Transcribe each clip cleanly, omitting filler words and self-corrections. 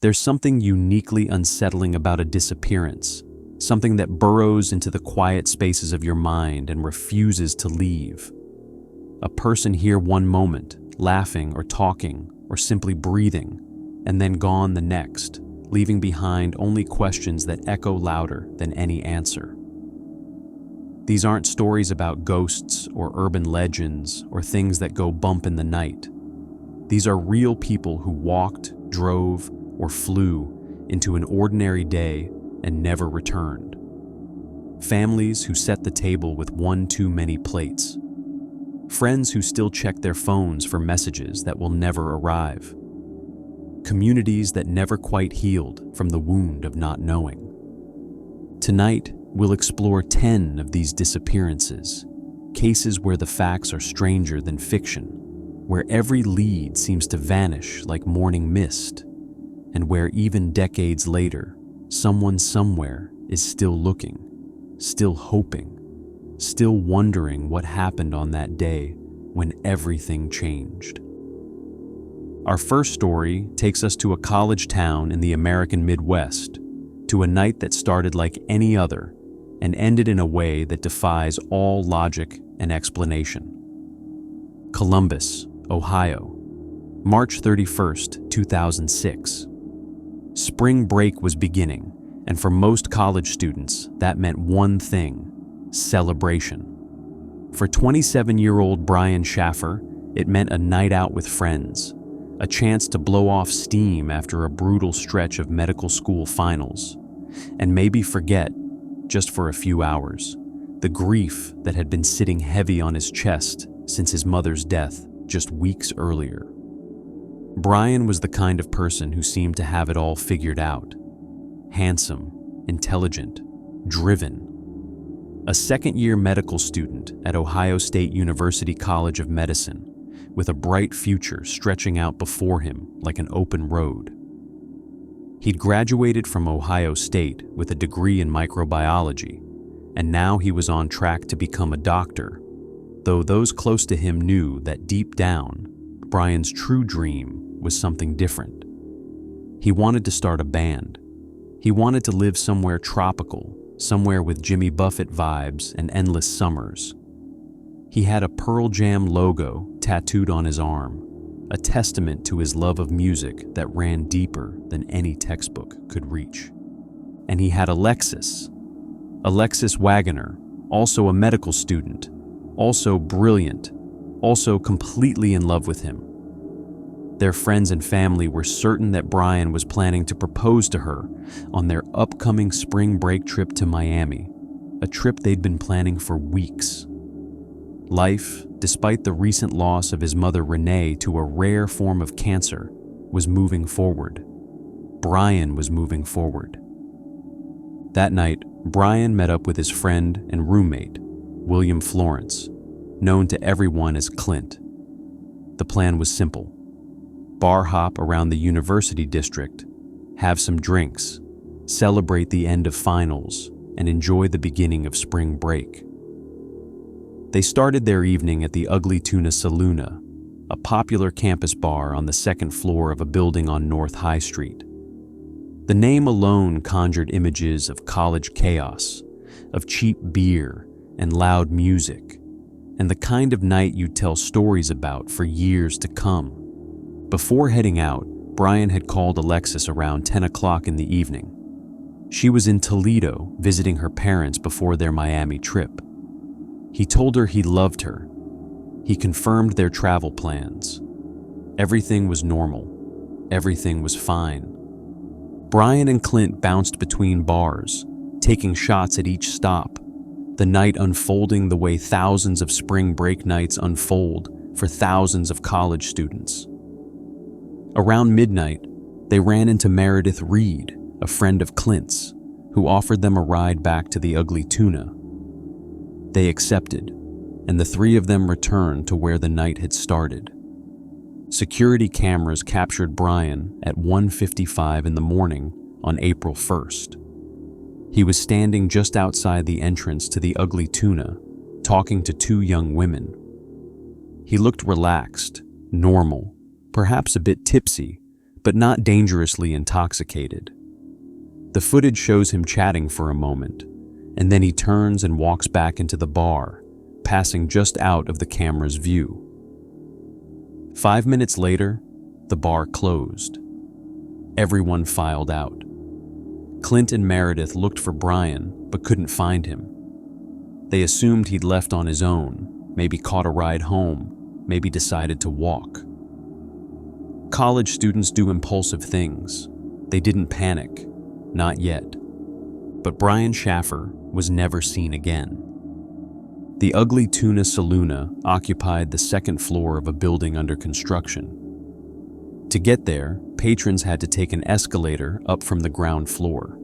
There's something uniquely unsettling about a disappearance, something that burrows into the quiet spaces of your mind and refuses to leave. A person here one moment, laughing or talking or simply breathing, and then gone the next, leaving behind only questions that echo louder than any answer. These aren't stories about ghosts or urban legends or things that go bump in the night. These are real people who walked, drove, or flew into an ordinary day and never returned. Families who set the table with one too many plates. Friends who still check their phones for messages that will never arrive. Communities that never quite healed from the wound of not knowing. Tonight, we'll explore 10 of these disappearances, cases where the facts are stranger than fiction, where every lead seems to vanish like morning mist, and where even decades later, someone somewhere is still looking, still hoping, still wondering what happened on that day when everything changed. Our first story takes us to a college town in the American Midwest, to a night that started like any other and ended in a way that defies all logic and explanation. Columbus, Ohio, March 31st, 2006. Spring break was beginning, and for most college students, that meant one thing: celebration. For 27-year-old Brian Shaffer, it meant a night out with friends, a chance to blow off steam after a brutal stretch of medical school finals, and maybe forget, just for a few hours, the grief that had been sitting heavy on his chest since his mother's death just weeks earlier. Brian was the kind of person who seemed to have it all figured out. Handsome, intelligent, driven. A second-year medical student at Ohio State University College of Medicine, with a bright future stretching out before him like an open road. He'd graduated from Ohio State with a degree in microbiology, and now he was on track to become a doctor, though those close to him knew that deep down, Brian's true dream was something different. He wanted to start a band. He wanted to live somewhere tropical, somewhere with Jimmy Buffett vibes and endless summers. He had a Pearl Jam logo tattooed on his arm, a testament to his love of music that ran deeper than any textbook could reach. And he had Alexis Wagoner, also a medical student, also brilliant, also completely in love with him. Their friends and family were certain that Brian was planning to propose to her on their upcoming spring break trip to Miami, a trip they'd been planning for weeks. Life, despite the recent loss of his mother Renee to a rare form of cancer, was moving forward. Brian was moving forward. That night, Brian met up with his friend and roommate, William Florence, known to everyone as Clint. The plan was simple: bar hop around the university district, have some drinks, celebrate the end of finals, and enjoy the beginning of spring break. They started their evening at the Ugly Tuna Saloona, a popular campus bar on the second floor of a building on North High Street. The name alone conjured images of college chaos, of cheap beer and loud music, and the kind of night you'd tell stories about for years to come. Before heading out, Brian had called Alexis around 10 o'clock in the evening. She was in Toledo visiting her parents before their Miami trip. He told her he loved her. He confirmed their travel plans. Everything was normal. Everything was fine. Brian and Clint bounced between bars, taking shots at each stop, the night unfolding the way thousands of spring break nights unfold for thousands of college students. Around midnight, they ran into Meredith Reed, a friend of Clint's, who offered them a ride back to the Ugly Tuna. They accepted, and the three of them returned to where the night had started. Security cameras captured Brian at 1:55 in the morning on April 1st. He was standing just outside the entrance to the Ugly Tuna, talking to two young women. He looked relaxed, normal, perhaps a bit tipsy, but not dangerously intoxicated. The footage shows him chatting for a moment, and then he turns and walks back into the bar, passing just out of the camera's view. 5 minutes later, the bar closed. Everyone filed out. Clint and Meredith looked for Brian, but couldn't find him. They assumed he'd left on his own, maybe caught a ride home, maybe decided to walk. College students do impulsive things. They didn't panic, not yet. But Brian Shaffer was never seen again. The Ugly Tuna Saloona occupied the second floor of a building under construction. To get there, patrons had to take an escalator up from the ground floor.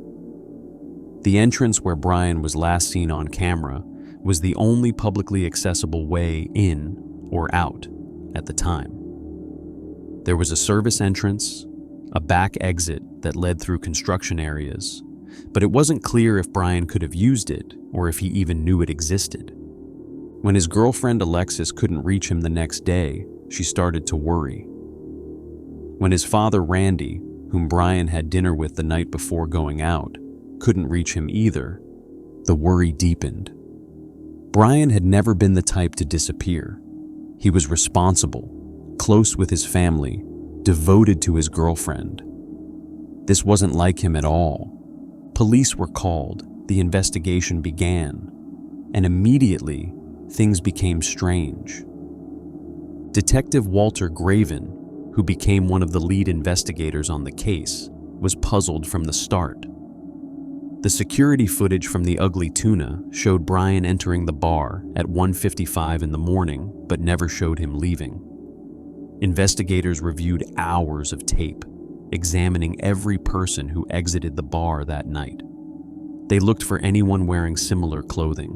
The entrance where Brian was last seen on camera was the only publicly accessible way in or out at the time. There was a service entrance, a back exit that led through construction areas, but it wasn't clear if Brian could have used it or if he even knew it existed. When his girlfriend Alexis couldn't reach him the next day, she started to worry. When his father Randy, whom Brian had dinner with the night before going out, couldn't reach him either, the worry deepened. Brian had never been the type to disappear. He was responsible, close with his family, devoted to his girlfriend. This wasn't like him at all. Police were called, the investigation began, and immediately things became strange. Detective Walter Graven, who became one of the lead investigators on the case, was puzzled from the start. The security footage from the Ugly Tuna showed Brian entering the bar at 1:55 in the morning, but never showed him leaving. Investigators reviewed hours of tape, examining every person who exited the bar that night. They looked for anyone wearing similar clothing,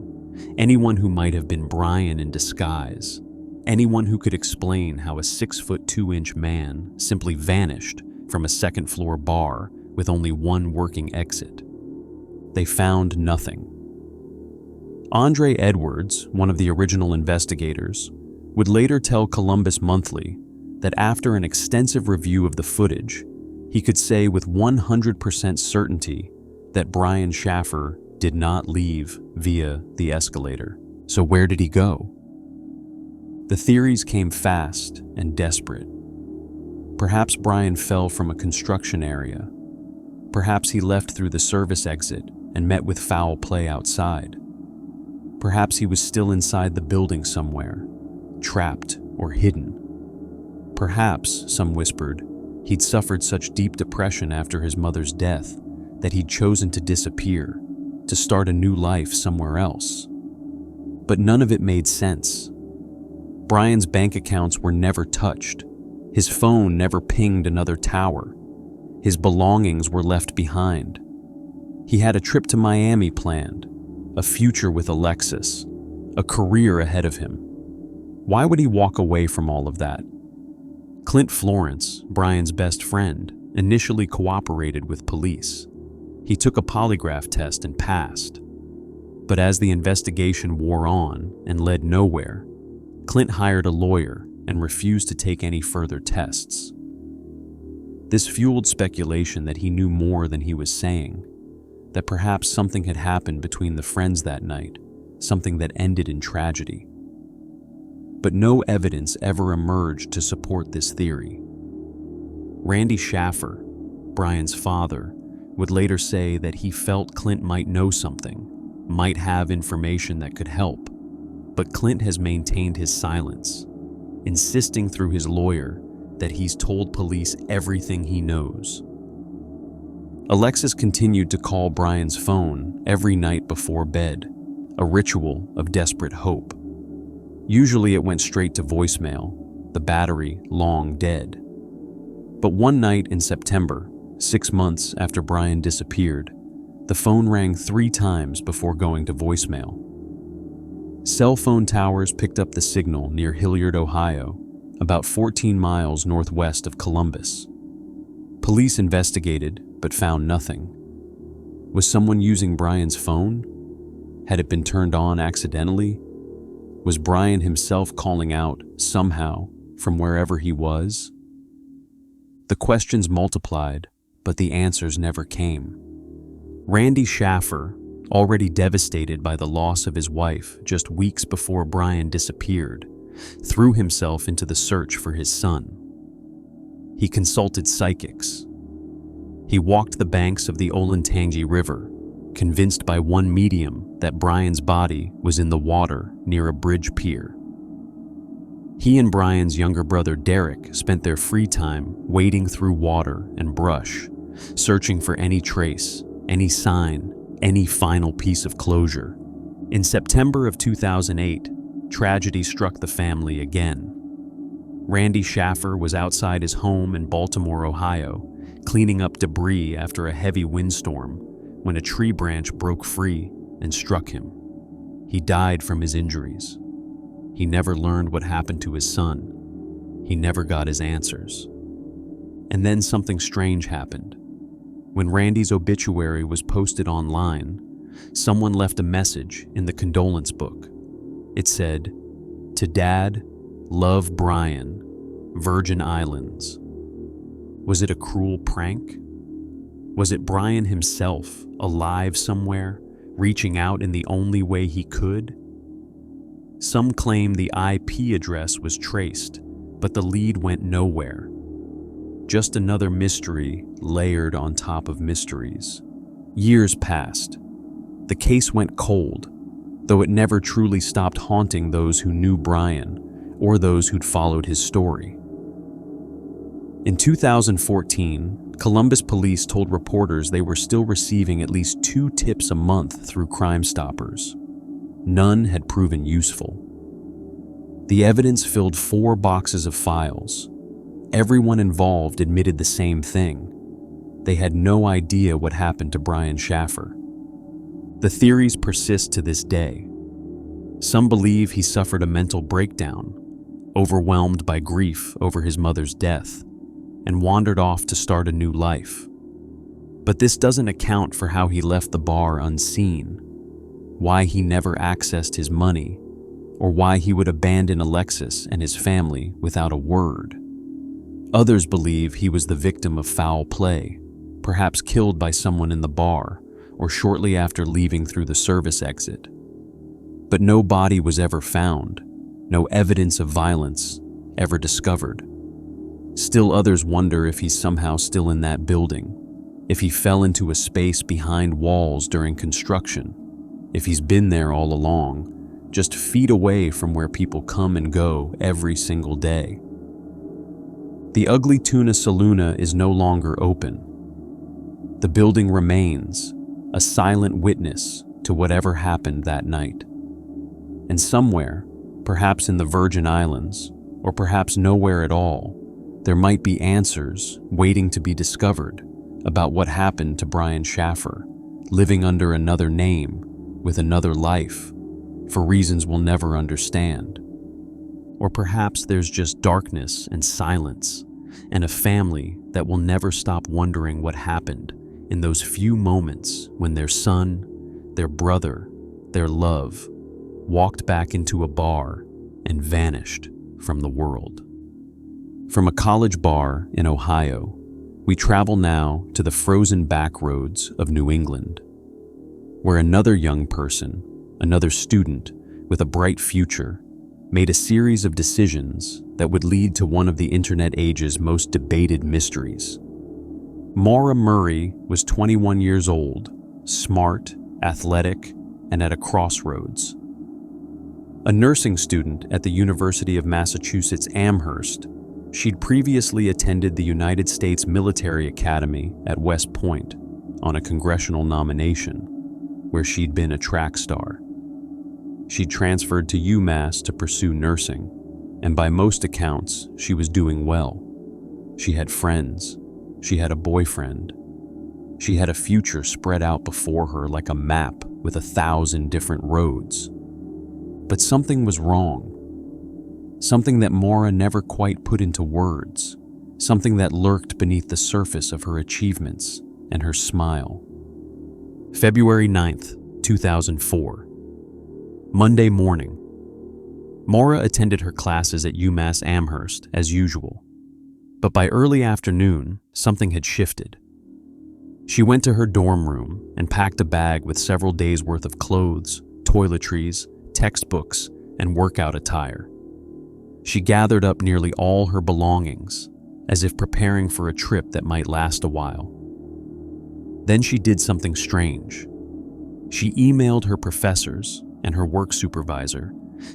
anyone who might have been Brian in disguise, anyone who could explain how a 6'2" man simply vanished from a second-floor bar with only one working exit. They found nothing. Andre Edwards, one of the original investigators, would later tell Columbus Monthly that after an extensive review of the footage, he could say with 100% certainty that Brian Shaffer did not leave via the escalator. So where did he go? The theories came fast and desperate. Perhaps Brian fell from a construction area. Perhaps he left through the service exit and met with foul play outside. Perhaps he was still inside the building somewhere, trapped or hidden. Perhaps, some whispered, he'd suffered such deep depression after his mother's death that he'd chosen to disappear, to start a new life somewhere else. But none of it made sense. Brian's bank accounts were never touched. His phone never pinged another tower. His belongings were left behind. He had a trip to Miami planned, a future with Alexis, a career ahead of him. Why would he walk away from all of that? Clint Florence, Brian's best friend, initially cooperated with police. He took a polygraph test and passed. But as the investigation wore on and led nowhere, Clint hired a lawyer and refused to take any further tests. This fueled speculation that he knew more than he was saying, that perhaps something had happened between the friends that night, something that ended in tragedy. But no evidence ever emerged to support this theory. Randy Shaffer, Brian's father, would later say that he felt Clint might know something, might have information that could help, but Clint has maintained his silence, insisting through his lawyer that he's told police everything he knows. Alexis continued to call Brian's phone every night before bed, a ritual of desperate hope. Usually it went straight to voicemail, the battery long dead. But one night in September, 6 months after Brian disappeared, the phone rang 3 times before going to voicemail. Cell phone towers picked up the signal near Hilliard, Ohio, about 14 miles northwest of Columbus. Police investigated, but found nothing. Was someone using Brian's phone? Had it been turned on accidentally? Was Brian himself calling out, somehow, from wherever he was? The questions multiplied, but the answers never came. Randy Shaffer, already devastated by the loss of his wife just weeks before Brian disappeared, threw himself into the search for his son. He consulted psychics. He walked the banks of the Olentangy River, convinced by one medium that Brian's body was in the water near a bridge pier. He and Brian's younger brother Derek spent their free time wading through water and brush, searching for any trace, any sign, any final piece of closure. In September of 2008, tragedy struck the family again. Randy Shaffer was outside his home in Baltimore, Ohio, cleaning up debris after a heavy windstorm when a tree branch broke free and struck him. He died from his injuries. He never learned what happened to his son. He never got his answers. And then something strange happened. When Randy's obituary was posted online, someone left a message in the condolence book. It said, "To Dad, love Brian, Virgin Islands." Was it a cruel prank? Was it Brian himself, alive somewhere, reaching out in the only way he could? Some claim the IP address was traced, but the lead went nowhere. Just another mystery layered on top of mysteries. Years passed. The case went cold, though it never truly stopped haunting those who knew Brian or those who'd followed his story. In 2014, Columbus police told reporters they were still receiving at least 2 tips a month through Crime Stoppers. None had proven useful. The evidence filled 4 boxes of files. Everyone involved admitted the same thing. They had no idea what happened to Brian Shaffer. The theories persist to this day. Some believe he suffered a mental breakdown, overwhelmed by grief over his mother's death, and wandered off to start a new life. But this doesn't account for how he left the bar unseen, why he never accessed his money, or why he would abandon Alexis and his family without a word. Others believe he was the victim of foul play, perhaps killed by someone in the bar, or shortly after leaving through the service exit. But no body was ever found, no evidence of violence ever discovered. Still others wonder if he's somehow still in that building, if he fell into a space behind walls during construction, if he's been there all along, just feet away from where people come and go every single day. The Ugly Tuna Saloona is no longer open. The building remains, a silent witness to whatever happened that night. And somewhere, perhaps in the Virgin Islands, or perhaps nowhere at all, there might be answers waiting to be discovered about what happened to Brian Shaffer, living under another name, with another life, for reasons we'll never understand. Or perhaps there's just darkness and silence, and a family that will never stop wondering what happened in those few moments when their son, their brother, their love, walked back into a bar and vanished from the world. From a college bar in Ohio, we travel now to the frozen back roads of New England, where another young person, another student with a bright future, made a series of decisions that would lead to one of the internet age's most debated mysteries. Maura Murray was 21 years old, smart, athletic, and at a crossroads. A nursing student at the University of Massachusetts Amherst, she'd previously attended the United States Military Academy at West Point on a congressional nomination, where she'd been a track star. She'd transferred to UMass to pursue nursing, and by most accounts, she was doing well. She had friends. She had a boyfriend. She had a future spread out before her like a map with 1,000 different roads. But something was wrong. Something that Maura never quite put into words. Something that lurked beneath the surface of her achievements and her smile. February 9th, 2004. Monday morning. Maura attended her classes at UMass Amherst as usual. But by early afternoon, something had shifted. She went to her dorm room and packed a bag with several days' worth of clothes, toiletries, textbooks, and workout attire. She gathered up nearly all her belongings, as if preparing for a trip that might last a while. Then she did something strange. She emailed her professors and her work supervisor,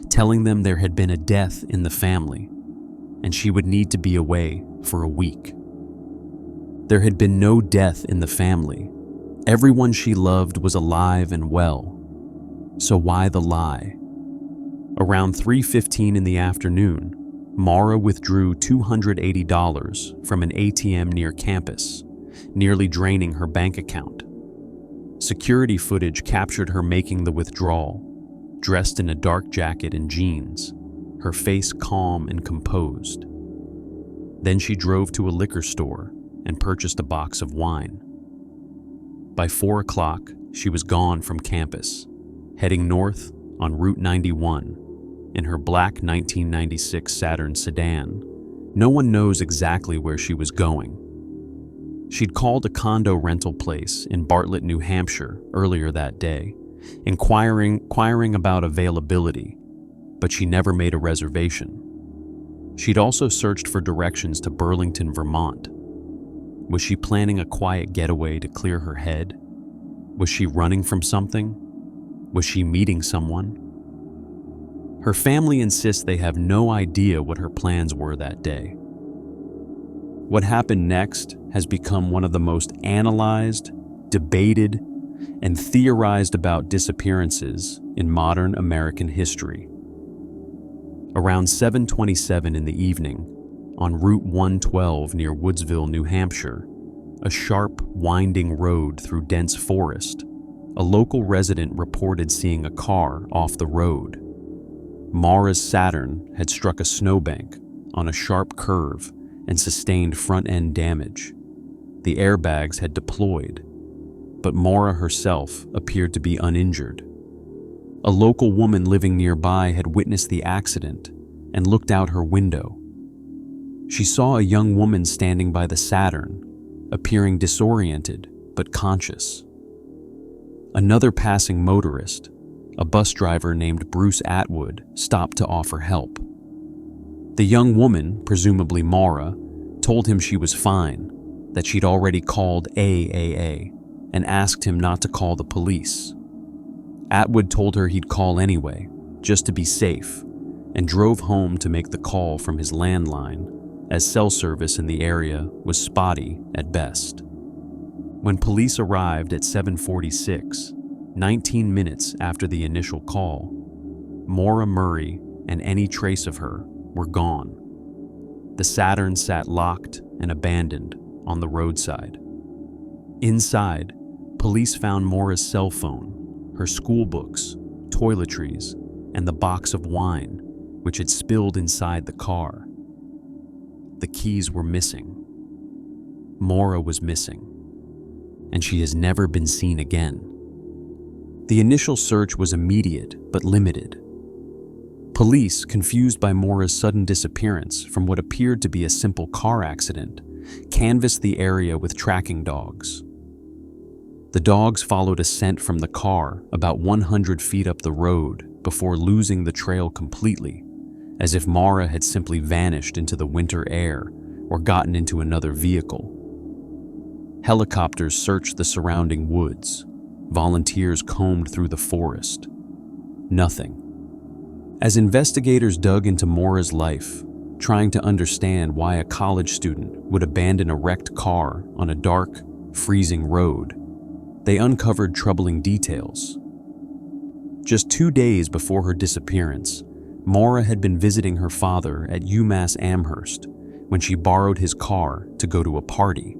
telling them there had been a death in the family, and she would need to be away for a week. There had been no death in the family. Everyone she loved was alive and well. So why the lie? Around 3:15 in the afternoon, Maura withdrew $280 from an ATM near campus, nearly draining her bank account. Security footage captured her making the withdrawal, dressed in a dark jacket and jeans, her face calm and composed. Then she drove to a liquor store and purchased a box of wine. By 4 o'clock, she was gone from campus, heading north on Route 91 in her black 1996 Saturn sedan. No one knows exactly where she was going. She'd called a condo rental place in Bartlett, New Hampshire earlier that day, inquiring about availability, but she never made a reservation. She'd also searched for directions to Burlington, Vermont. Was she planning a quiet getaway to clear her head? Was she running from something? Was she meeting someone? Her family insists they have no idea what her plans were that day. What happened next has become one of the most analyzed, debated, and theorized about disappearances in modern American history. Around 7:27 in the evening, on Route 112 near Woodsville, New Hampshire, a sharp, winding road through dense forest, a local resident reported seeing a car off the road. Maura's Saturn had struck a snowbank on a sharp curve and sustained front-end damage. The airbags had deployed, but Maura herself appeared to be uninjured. A local woman living nearby had witnessed the accident and looked out her window. She saw a young woman standing by the Saturn, appearing disoriented but conscious. Another passing motorist, a bus driver named Bruce Atwood, stopped to offer help. The young woman, presumably Maura, told him she was fine, that she'd already called AAA, and asked him not to call the police. Atwood told her he'd call anyway, just to be safe, and drove home to make the call from his landline, as cell service in the area was spotty at best. When police arrived at 7:46, 19 minutes after the initial call, Maura Murray and any trace of her were gone. The Saturn sat locked and abandoned on the roadside. Inside, police found Maura's cell phone, her school books, toiletries, and the box of wine, which had spilled inside the car. The keys were missing. Maura was missing, and she has never been seen again. The initial search was immediate but limited. Police, confused by Maura's sudden disappearance from what appeared to be a simple car accident, canvassed the area with tracking dogs. The dogs followed a scent from the car about 100 feet up the road before losing the trail completely, as if Maura had simply vanished into the winter air or gotten into another vehicle. Helicopters searched the surrounding woods. Volunteers combed through the forest. Nothing. As investigators dug into Maura's life, trying to understand why a college student would abandon a wrecked car on a dark, freezing road, they uncovered troubling details. Just 2 days before her disappearance, Maura had been visiting her father at UMass Amherst when she borrowed his car to go to a party.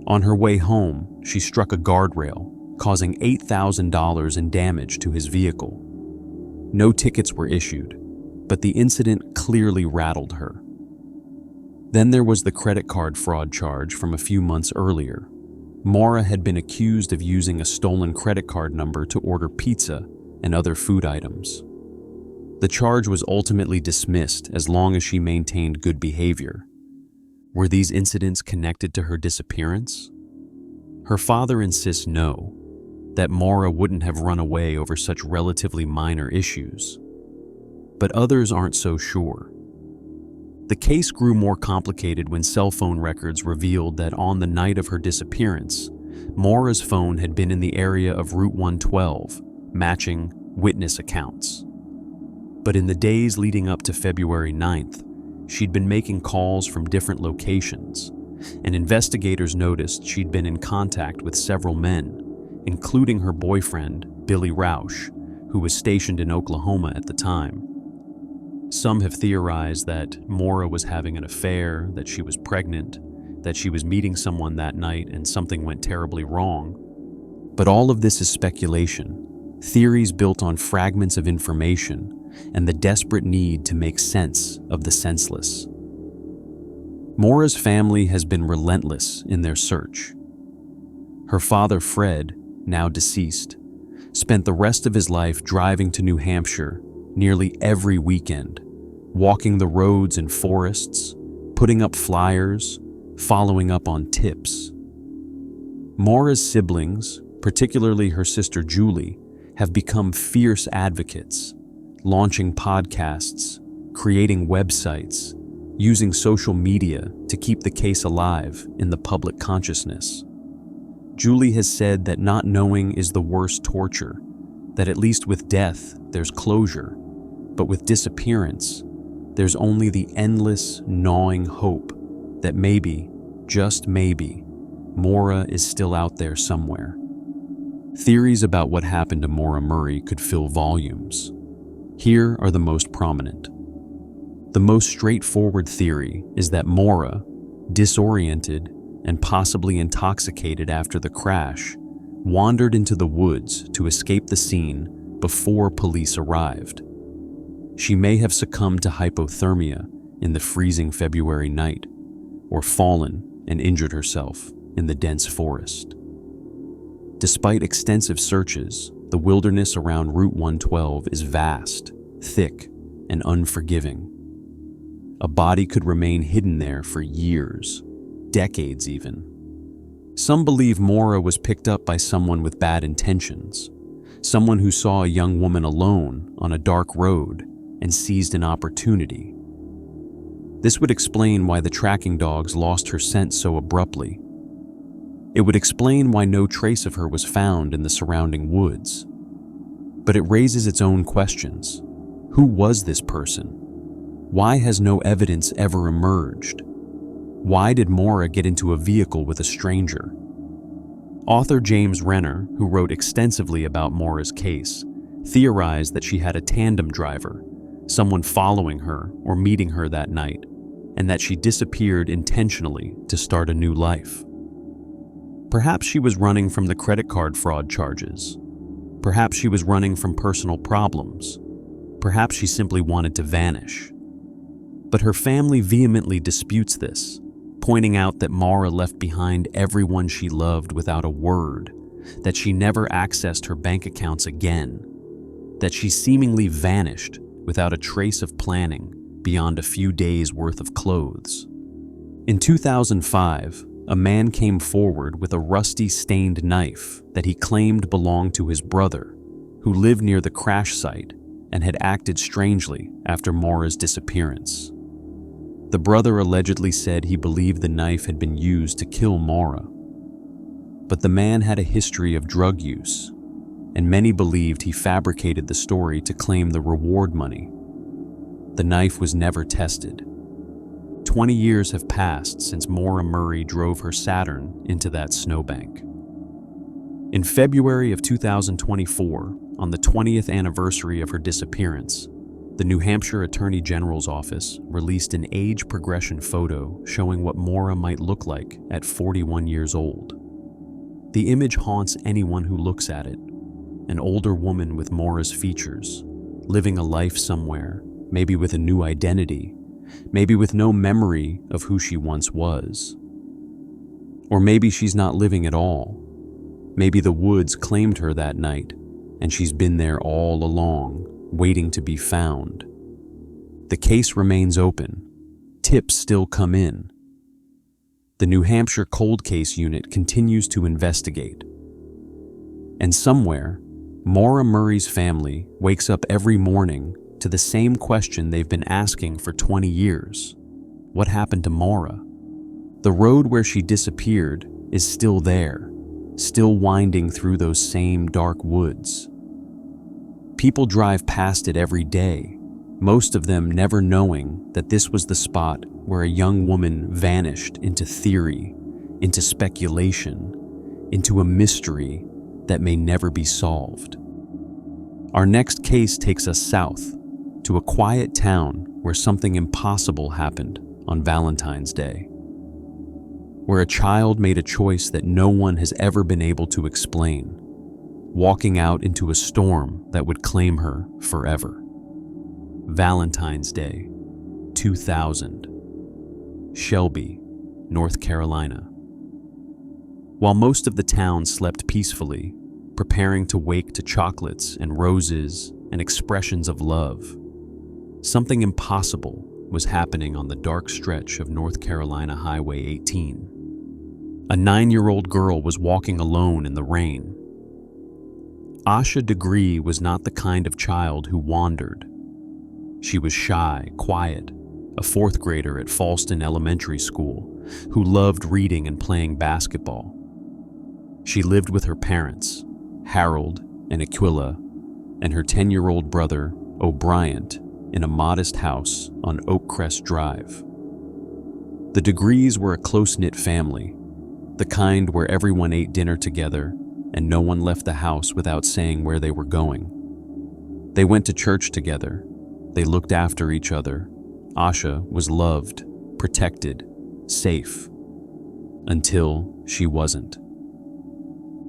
On her way home, she struck a guardrail, causing $8,000 in damage to his vehicle. No tickets were issued, but the incident clearly rattled her. Then there was the credit card fraud charge from a few months earlier. Maura had been accused of using a stolen credit card number to order pizza and other food items. The charge was ultimately dismissed as long as she maintained good behavior. Were these incidents connected to her disappearance? Her father insists no, that Maura wouldn't have run away over such relatively minor issues. But others aren't so sure. The case grew more complicated when cell phone records revealed that on the night of her disappearance, Maura's phone had been in the area of Route 112, matching witness accounts. But in the days leading up to February 9th, she'd been making calls from different locations, and investigators noticed she'd been in contact with several men, including her boyfriend, Billy Rausch, who was stationed in Oklahoma at the time. Some have theorized that Maura was having an affair, that she was pregnant, that she was meeting someone that night and something went terribly wrong. But all of this is speculation, theories built on fragments of information and the desperate need to make sense of the senseless. Maura's family has been relentless in their search. Her father, Fred, now deceased, spent the rest of his life driving to New Hampshire nearly every weekend, walking the roads and forests, putting up flyers, following up on tips. Maura's siblings, particularly her sister Julie, have become fierce advocates, launching podcasts, creating websites, using social media to keep the case alive in the public consciousness. Julie has said that not knowing is the worst torture, that at least with death there's closure, but with disappearance, there's only the endless, gnawing hope that maybe, just maybe, Maura is still out there somewhere. Theories about what happened to Maura Murray could fill volumes. Here are the most prominent. The most straightforward theory is that Maura, disoriented and possibly intoxicated after the crash, wandered into the woods to escape the scene before police arrived. She may have succumbed to hypothermia in the freezing February night, or fallen and injured herself in the dense forest. Despite extensive searches, the wilderness around Route 112 is vast, thick, and unforgiving. A body could remain hidden there for years, decades even. Some believe Maura was picked up by someone with bad intentions, someone who saw a young woman alone on a dark road and seized an opportunity. This would explain why the tracking dogs lost her scent so abruptly. It would explain why no trace of her was found in the surrounding woods. But it raises its own questions. Who was this person? Why has no evidence ever emerged? Why did Maura get into a vehicle with a stranger? Author James Renner, who wrote extensively about Maura's case, theorized that she had a tandem driver, someone following her or meeting her that night, and that she disappeared intentionally to start a new life. Perhaps she was running from the credit card fraud charges. Perhaps she was running from personal problems. Perhaps she simply wanted to vanish. But her family vehemently disputes this, pointing out that Maura left behind everyone she loved without a word, that she never accessed her bank accounts again, that she seemingly vanished without a trace of planning beyond a few days' worth of clothes. In 2005, a man came forward with a rusty, stained knife that he claimed belonged to his brother, who lived near the crash site and had acted strangely after Maura's disappearance. The brother allegedly said he believed the knife had been used to kill Maura. But the man had a history of drug use, and many believed he fabricated the story to claim the reward money. The knife was never tested. 20 years have passed since Maura Murray drove her Saturn into that snowbank. In February of 2024, on the 20th anniversary of her disappearance, the New Hampshire Attorney General's office released an age progression photo showing what Maura might look like at 41 years old. The image haunts anyone who looks at it. An older woman with Maura's features, living a life somewhere, maybe with a new identity, maybe with no memory of who she once was. Or maybe she's not living at all. Maybe the woods claimed her that night, and she's been there all along, waiting to be found. The case remains open. Tips still come in. The New Hampshire Cold Case Unit continues to investigate. And somewhere, Maura Murray's family wakes up every morning to the same question they've been asking for 20 years. What happened to Maura? The road where she disappeared is still there, still winding through those same dark woods. People drive past it every day, most of them never knowing that this was the spot where a young woman vanished into theory, into speculation, into a mystery that may never be solved. Our next case takes us south to a quiet town where something impossible happened on Valentine's Day, where a child made a choice that no one has ever been able to explain, walking out into a storm that would claim her forever. Valentine's Day, 2000. Shelby, North Carolina. While most of the town slept peacefully, preparing to wake to chocolates and roses and expressions of love, something impossible was happening on the dark stretch of North Carolina Highway 18. A 9-year-old girl was walking alone in the rain. Asha Degree was not the kind of child who wandered. She was shy, quiet, a 4th grader at Falston Elementary School who loved reading and playing basketball. She lived with her parents, Harold and Aquila, and her 10-year-old brother, O'Brien, in a modest house on Oakcrest Drive. The Degrees were a close-knit family, the kind where everyone ate dinner together and no one left the house without saying where they were going. They went to church together. They looked after each other. Asha was loved, protected, safe, until she wasn't.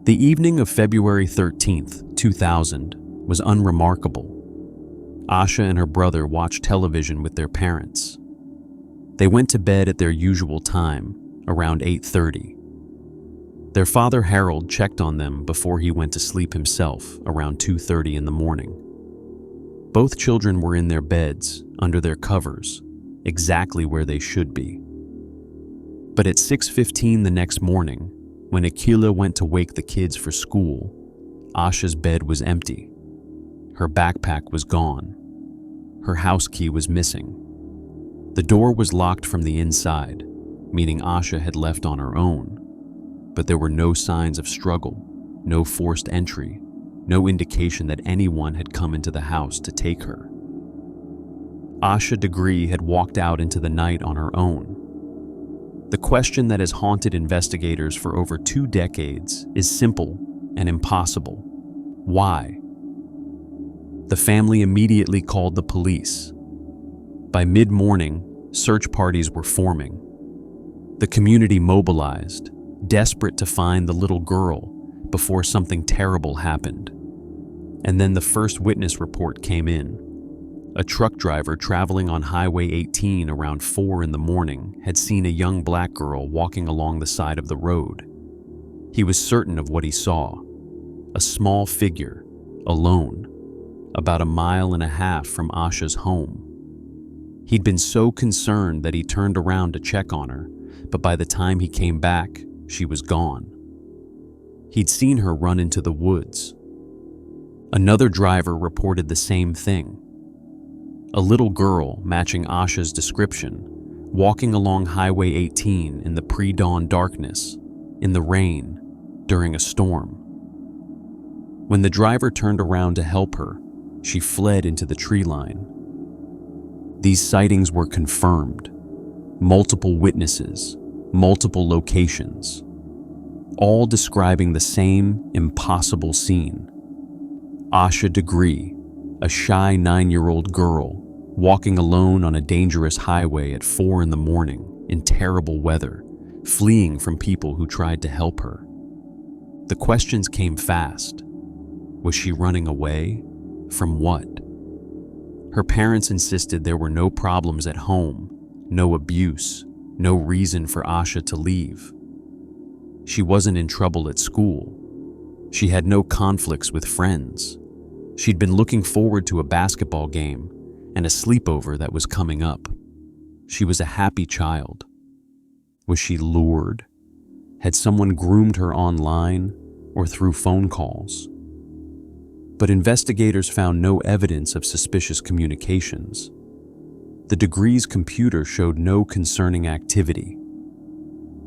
The evening of February 13th, 2000 was unremarkable. Asha and her brother watched television with their parents. They went to bed at their usual time, around 8:30. Their father Harold checked on them before he went to sleep himself around 2:30 in the morning. Both children were in their beds, under their covers, exactly where they should be. But at 6:15 the next morning, when Aquila went to wake the kids for school, Asha's bed was empty. Her backpack was gone. Her house key was missing. The door was locked from the inside, meaning Asha had left on her own. But there were no signs of struggle, no forced entry, no indication that anyone had come into the house to take her. Asha Degree had walked out into the night on her own. The question that has haunted investigators for over 2 decades is simple and impossible. Why? The family immediately called the police. By mid-morning, search parties were forming. The community mobilized, desperate to find the little girl before something terrible happened. And then the first witness report came in. A truck driver traveling on Highway 18 around 4 in the morning had seen a young black girl walking along the side of the road. He was certain of what he saw. A small figure, alone, about 1.5 miles from Asha's home. He'd been so concerned that he turned around to check on her, but by the time he came back, she was gone. He'd seen her run into the woods. Another driver reported the same thing. A little girl matching Asha's description, walking along Highway 18 in the pre-dawn darkness, in the rain, during a storm. When the driver turned around to help her, she fled into the tree line. These sightings were confirmed. Multiple witnesses, multiple locations, all describing the same impossible scene. Asha Degree, a shy 9-year-old girl, walking alone on a dangerous highway at 4 in the morning in terrible weather, fleeing from people who tried to help her. The questions came fast. Was she running away? From what? Her parents insisted there were no problems at home, no abuse, no reason for Asha to leave. She wasn't in trouble at school. She had no conflicts with friends. She'd been looking forward to a basketball game and a sleepover that was coming up. She was a happy child. Was she lured? Had someone groomed her online or through phone calls? But investigators found no evidence of suspicious communications. The Degrees' computer showed no concerning activity.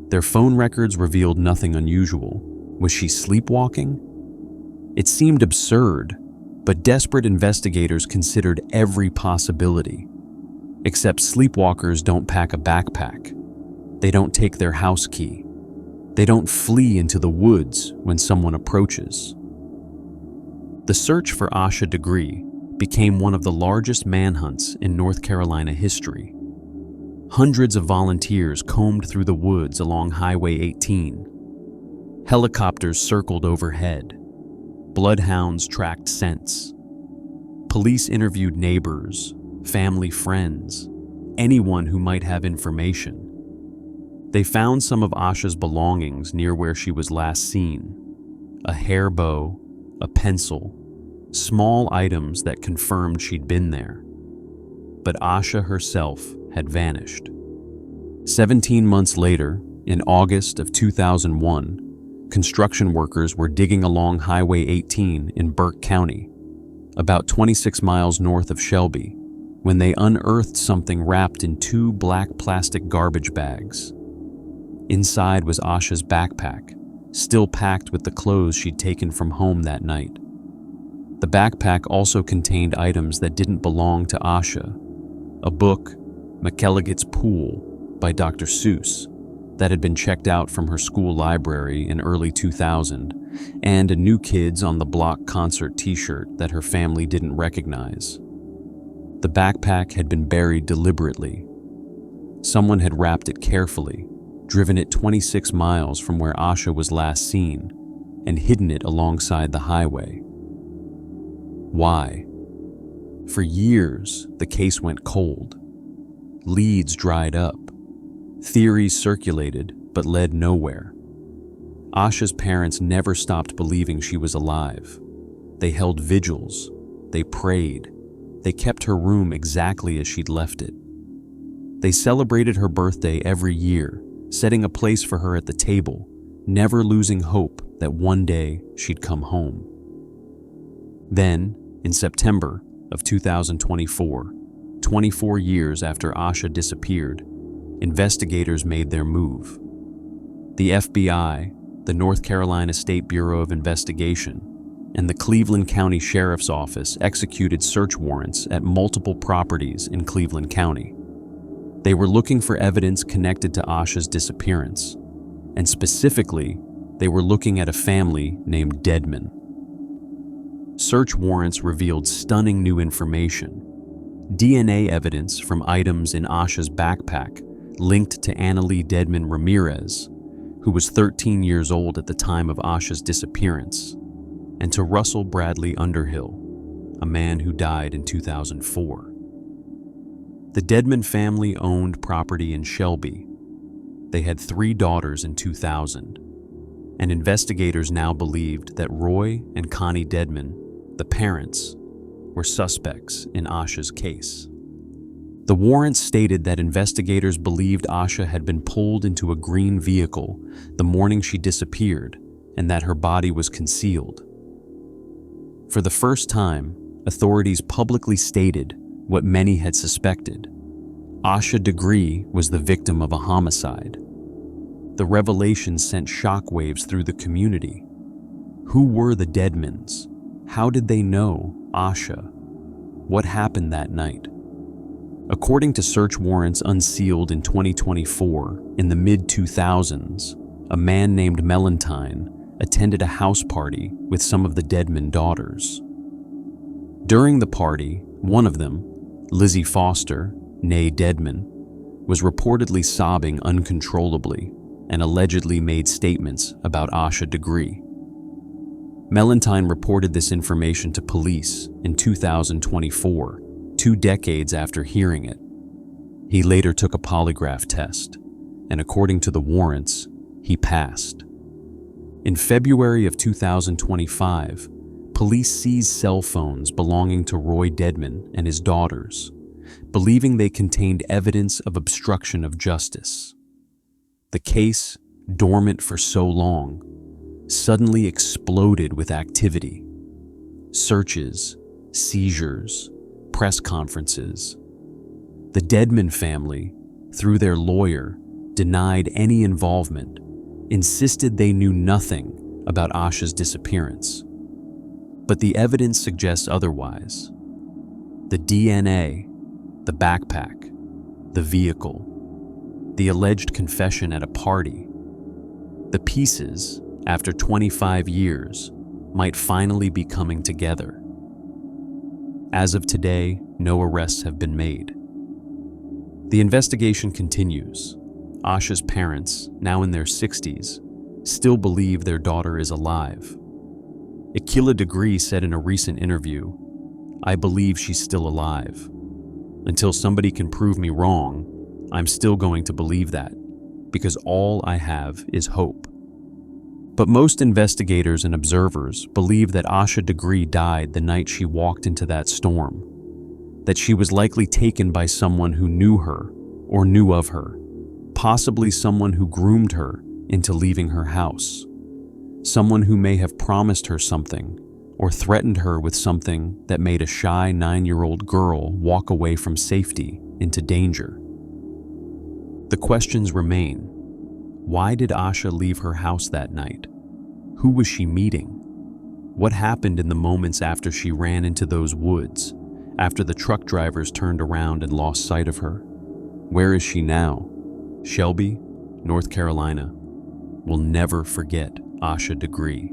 Their phone records revealed nothing unusual. Was she sleepwalking? It seemed absurd, but desperate investigators considered every possibility. Except sleepwalkers don't pack a backpack. They don't take their house key. They don't flee into the woods when someone approaches. The search for Asha Degree became one of the largest manhunts in North Carolina history. Hundreds of volunteers combed through the woods along Highway 18. Helicopters circled overhead. Bloodhounds tracked scents. Police interviewed neighbors, family friends, anyone who might have information. They found some of Asha's belongings near where she was last seen: a hair bow, a pencil, small items that confirmed she'd been there. But Asha herself had vanished. 17 months later, in August of 2001, construction workers were digging along Highway 18 in Burke County, about 26 miles north of Shelby, when they unearthed something wrapped in 2 black plastic garbage bags. Inside was Asha's backpack, still packed with the clothes she'd taken from home that night. The backpack also contained items that didn't belong to Asha: a book, McElligot's Pool by Dr. Seuss, that had been checked out from her school library in early 2000, and a New Kids on the Block concert t-shirt that her family didn't recognize. The backpack had been buried deliberately. Someone had wrapped it carefully, driven it 26 miles from where Asha was last seen, and hidden it alongside the highway. Why? For years, the case went cold. Leads dried up. Theories circulated, but led nowhere. Asha's parents never stopped believing she was alive. They held vigils. They prayed. They kept her room exactly as she'd left it. They celebrated her birthday every year, setting a place for her at the table, never losing hope that one day she'd come home. Then, in September of 2024, 24 years after Asha disappeared, investigators made their move. The FBI, the North Carolina State Bureau of Investigation, and the Cleveland County Sheriff's Office executed search warrants at multiple properties in Cleveland County. They were looking for evidence connected to Asha's disappearance, and specifically, they were looking at a family named Dedman. Search warrants revealed stunning new information. DNA evidence from items in Asha's backpack linked to Annalee Dedman Ramirez, who was 13 years old at the time of Asha's disappearance, and to Russell Bradley Underhill, a man who died in 2004. The Dedman family owned property in Shelby. They had 3 daughters in 2000, and investigators now believed that Roy and Connie Dedman, the parents, were suspects in Asha's case. The warrants stated that investigators believed Asha had been pulled into a green vehicle the morning she disappeared and that her body was concealed. For the first time, authorities publicly stated what many had suspected. Asha Degree was the victim of a homicide. The revelation sent shockwaves through the community. Who were the Dedmans? How did they know Asha? What happened that night? According to search warrants unsealed in 2024, in the mid-2000s, a man named Mellentine attended a house party with some of the Dedman daughters. During the party, one of them, Lizzie Foster, née Dedman, was reportedly sobbing uncontrollably and allegedly made statements about Asha Degree. Mellentine reported this information to police in 2024, 2 decades after hearing it. He later took a polygraph test, and according to the warrants, he passed. In February of 2025, police seized cell phones belonging to Roy Dedman and his daughters, believing they contained evidence of obstruction of justice. The case, dormant for so long, suddenly exploded with activity. Searches, seizures, press conferences. The Dedman family, through their lawyer, denied any involvement, insisted they knew nothing about Asha's disappearance. But the evidence suggests otherwise. The DNA, the backpack, the vehicle, the alleged confession at a party. The pieces, after 25 years, might finally be coming together. As of today, no arrests have been made. The investigation continues. Asha's parents, now in their 60s, still believe their daughter is alive. Asha Degree said in a recent interview, "I believe she's still alive. Until somebody can prove me wrong, I'm still going to believe that, because all I have is hope." But most investigators and observers believe that Asha Degree died the night she walked into that storm, that she was likely taken by someone who knew her or knew of her, possibly someone who groomed her into leaving her house, someone who may have promised her something or threatened her with something that made a shy 9-year-old girl walk away from safety into danger. The questions remain. Why did Asha leave her house that night? Who was she meeting? What happened in the moments after she ran into those woods, after the truck drivers turned around and lost sight of her? Where is she now? Shelby, North Carolina, will never forget Asha Degree.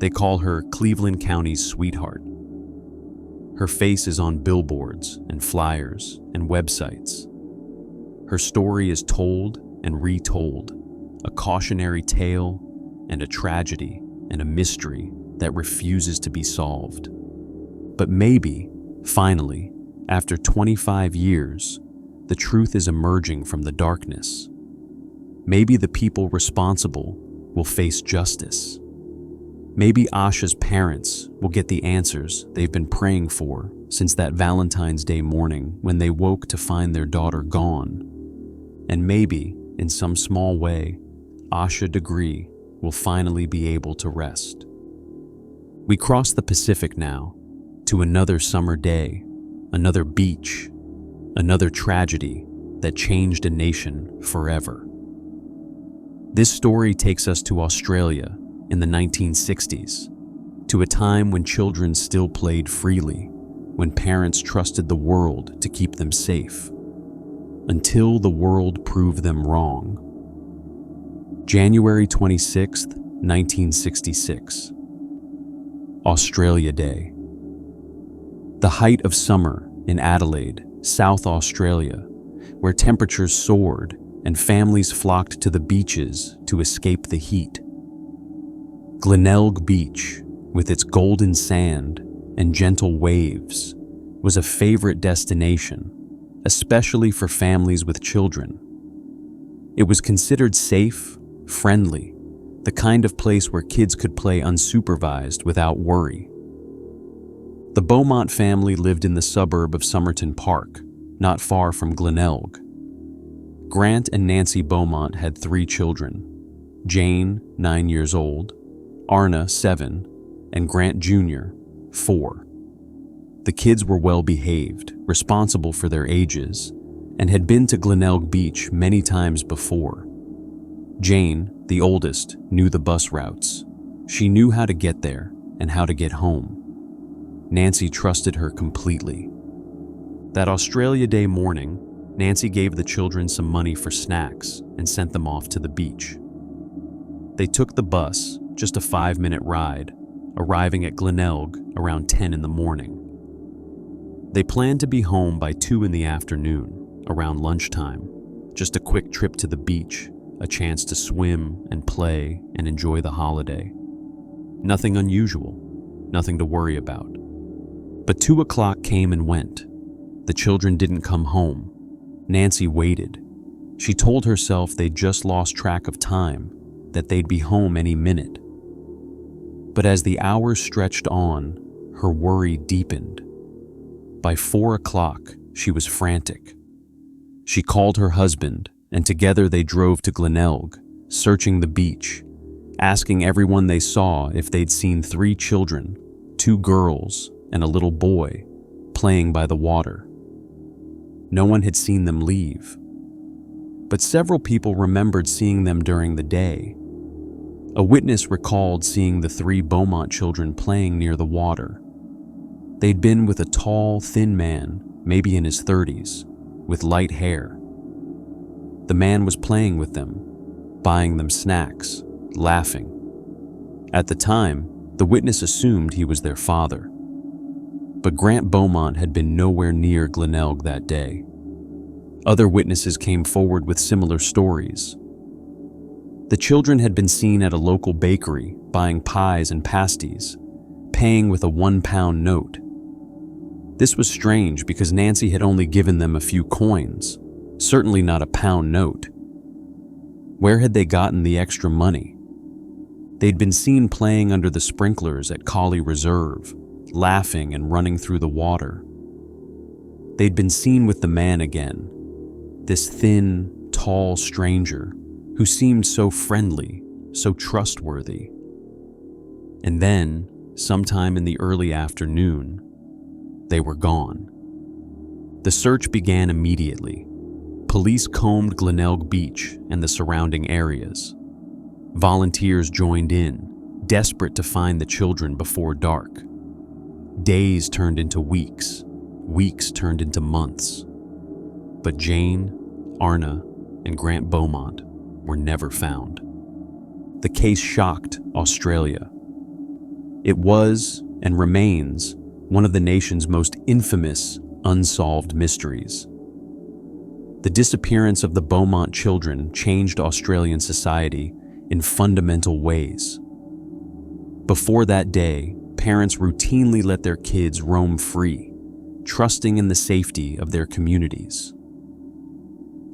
They call her Cleveland County's sweetheart. Her face is on billboards and flyers and websites. Her story is told and retold, a cautionary tale and a tragedy and a mystery that refuses to be solved. But maybe, finally, after 25 years, the truth is emerging from the darkness. Maybe the people responsible will face justice. Maybe Asha's parents will get the answers they've been praying for since that Valentine's Day morning when they woke to find their daughter gone. And maybe, in some small way, Asha Degree will finally be able to rest. We cross the Pacific now to another summer day, another beach, another tragedy that changed a nation forever. This story takes us to Australia in the 1960s, to a time when children still played freely, when parents trusted the world to keep them safe, until the world proved them wrong. January 26, 1966. Australia Day. The height of summer in Adelaide, South Australia, where temperatures soared and families flocked to the beaches to escape the heat. Glenelg Beach, with its golden sand and gentle waves, was a favorite destination, especially for families with children. It was considered safe, friendly, the kind of place where kids could play unsupervised without worry. The Beaumont family lived in the suburb of Somerton Park, not far from Glenelg. Grant and Nancy Beaumont had 3 children: Jane, 9 years old, Arna, 7, and Grant Jr., 4. The kids were well behaved, responsible for their ages, and had been to Glenelg Beach many times before. Jane, the oldest, knew the bus routes. She knew how to get there and how to get home. Nancy trusted her completely. That Australia Day morning, Nancy gave the children some money for snacks and sent them off to the beach. They took the bus, just a 5-minute ride, arriving at Glenelg around 10 in the morning. They planned to be home by 2 in the afternoon, around lunchtime, just a quick trip to the beach, a chance to swim and play and enjoy the holiday. Nothing unusual, nothing to worry about. But 2 o'clock came and went. The children didn't come home. Nancy waited. She told herself they'd just lost track of time, that they'd be home any minute. But as the hours stretched on, her worry deepened. By 4 o'clock, she was frantic. She called her husband and together they drove to Glenelg, searching the beach, asking everyone they saw if they'd seen 3 children, 2 girls and a little boy, playing by the water. No one had seen them leave, but several people remembered seeing them during the day. A witness recalled seeing the 3 Beaumont children playing near the water. They'd been with a tall, thin man, maybe in his 30s, with light hair. The man was playing with them, buying them snacks, laughing. At the time, the witness assumed he was their father. But Grant Beaumont had been nowhere near Glenelg that day. Other witnesses came forward with similar stories. The children had been seen at a local bakery buying pies and pasties, paying with a 1-pound note. This was strange because Nancy had only given them a few coins, certainly not a pound note. Where had they gotten the extra money? They'd been seen playing under the sprinklers at Collie Reserve, laughing and running through the water. They'd been seen with the man again, this thin, tall stranger who seemed so friendly, so trustworthy. And then, sometime in the early afternoon, they were gone. The search began immediately. Police combed Glenelg Beach and the surrounding areas. Volunteers joined in, desperate to find the children before dark. Days turned into weeks, weeks turned into months. But Jane, Arna, and Grant Beaumont were never found. The case shocked Australia. It was, and remains, one of the nation's most infamous unsolved mysteries. The disappearance of the Beaumont children changed Australian society in fundamental ways. Before that day, parents routinely let their kids roam free, trusting in the safety of their communities.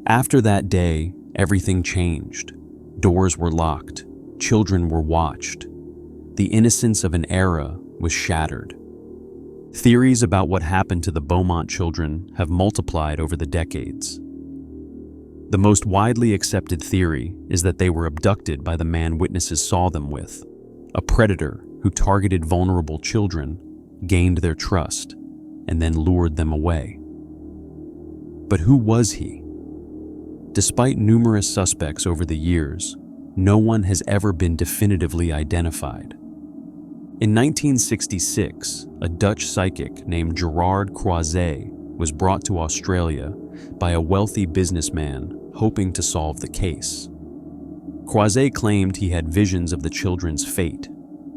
After that day, everything changed. Doors were locked, children were watched. The innocence of an era was shattered. Theories about what happened to the Beaumont children have multiplied over the decades. The most widely accepted theory is that they were abducted by the man witnesses saw them with, a predator who targeted vulnerable children, gained their trust, and then lured them away. But who was he? Despite numerous suspects over the years, no one has ever been definitively identified. In 1966, a Dutch psychic named Gerard Croiset was brought to Australia by a wealthy businessman hoping to solve the case. Croiset claimed he had visions of the children's fate,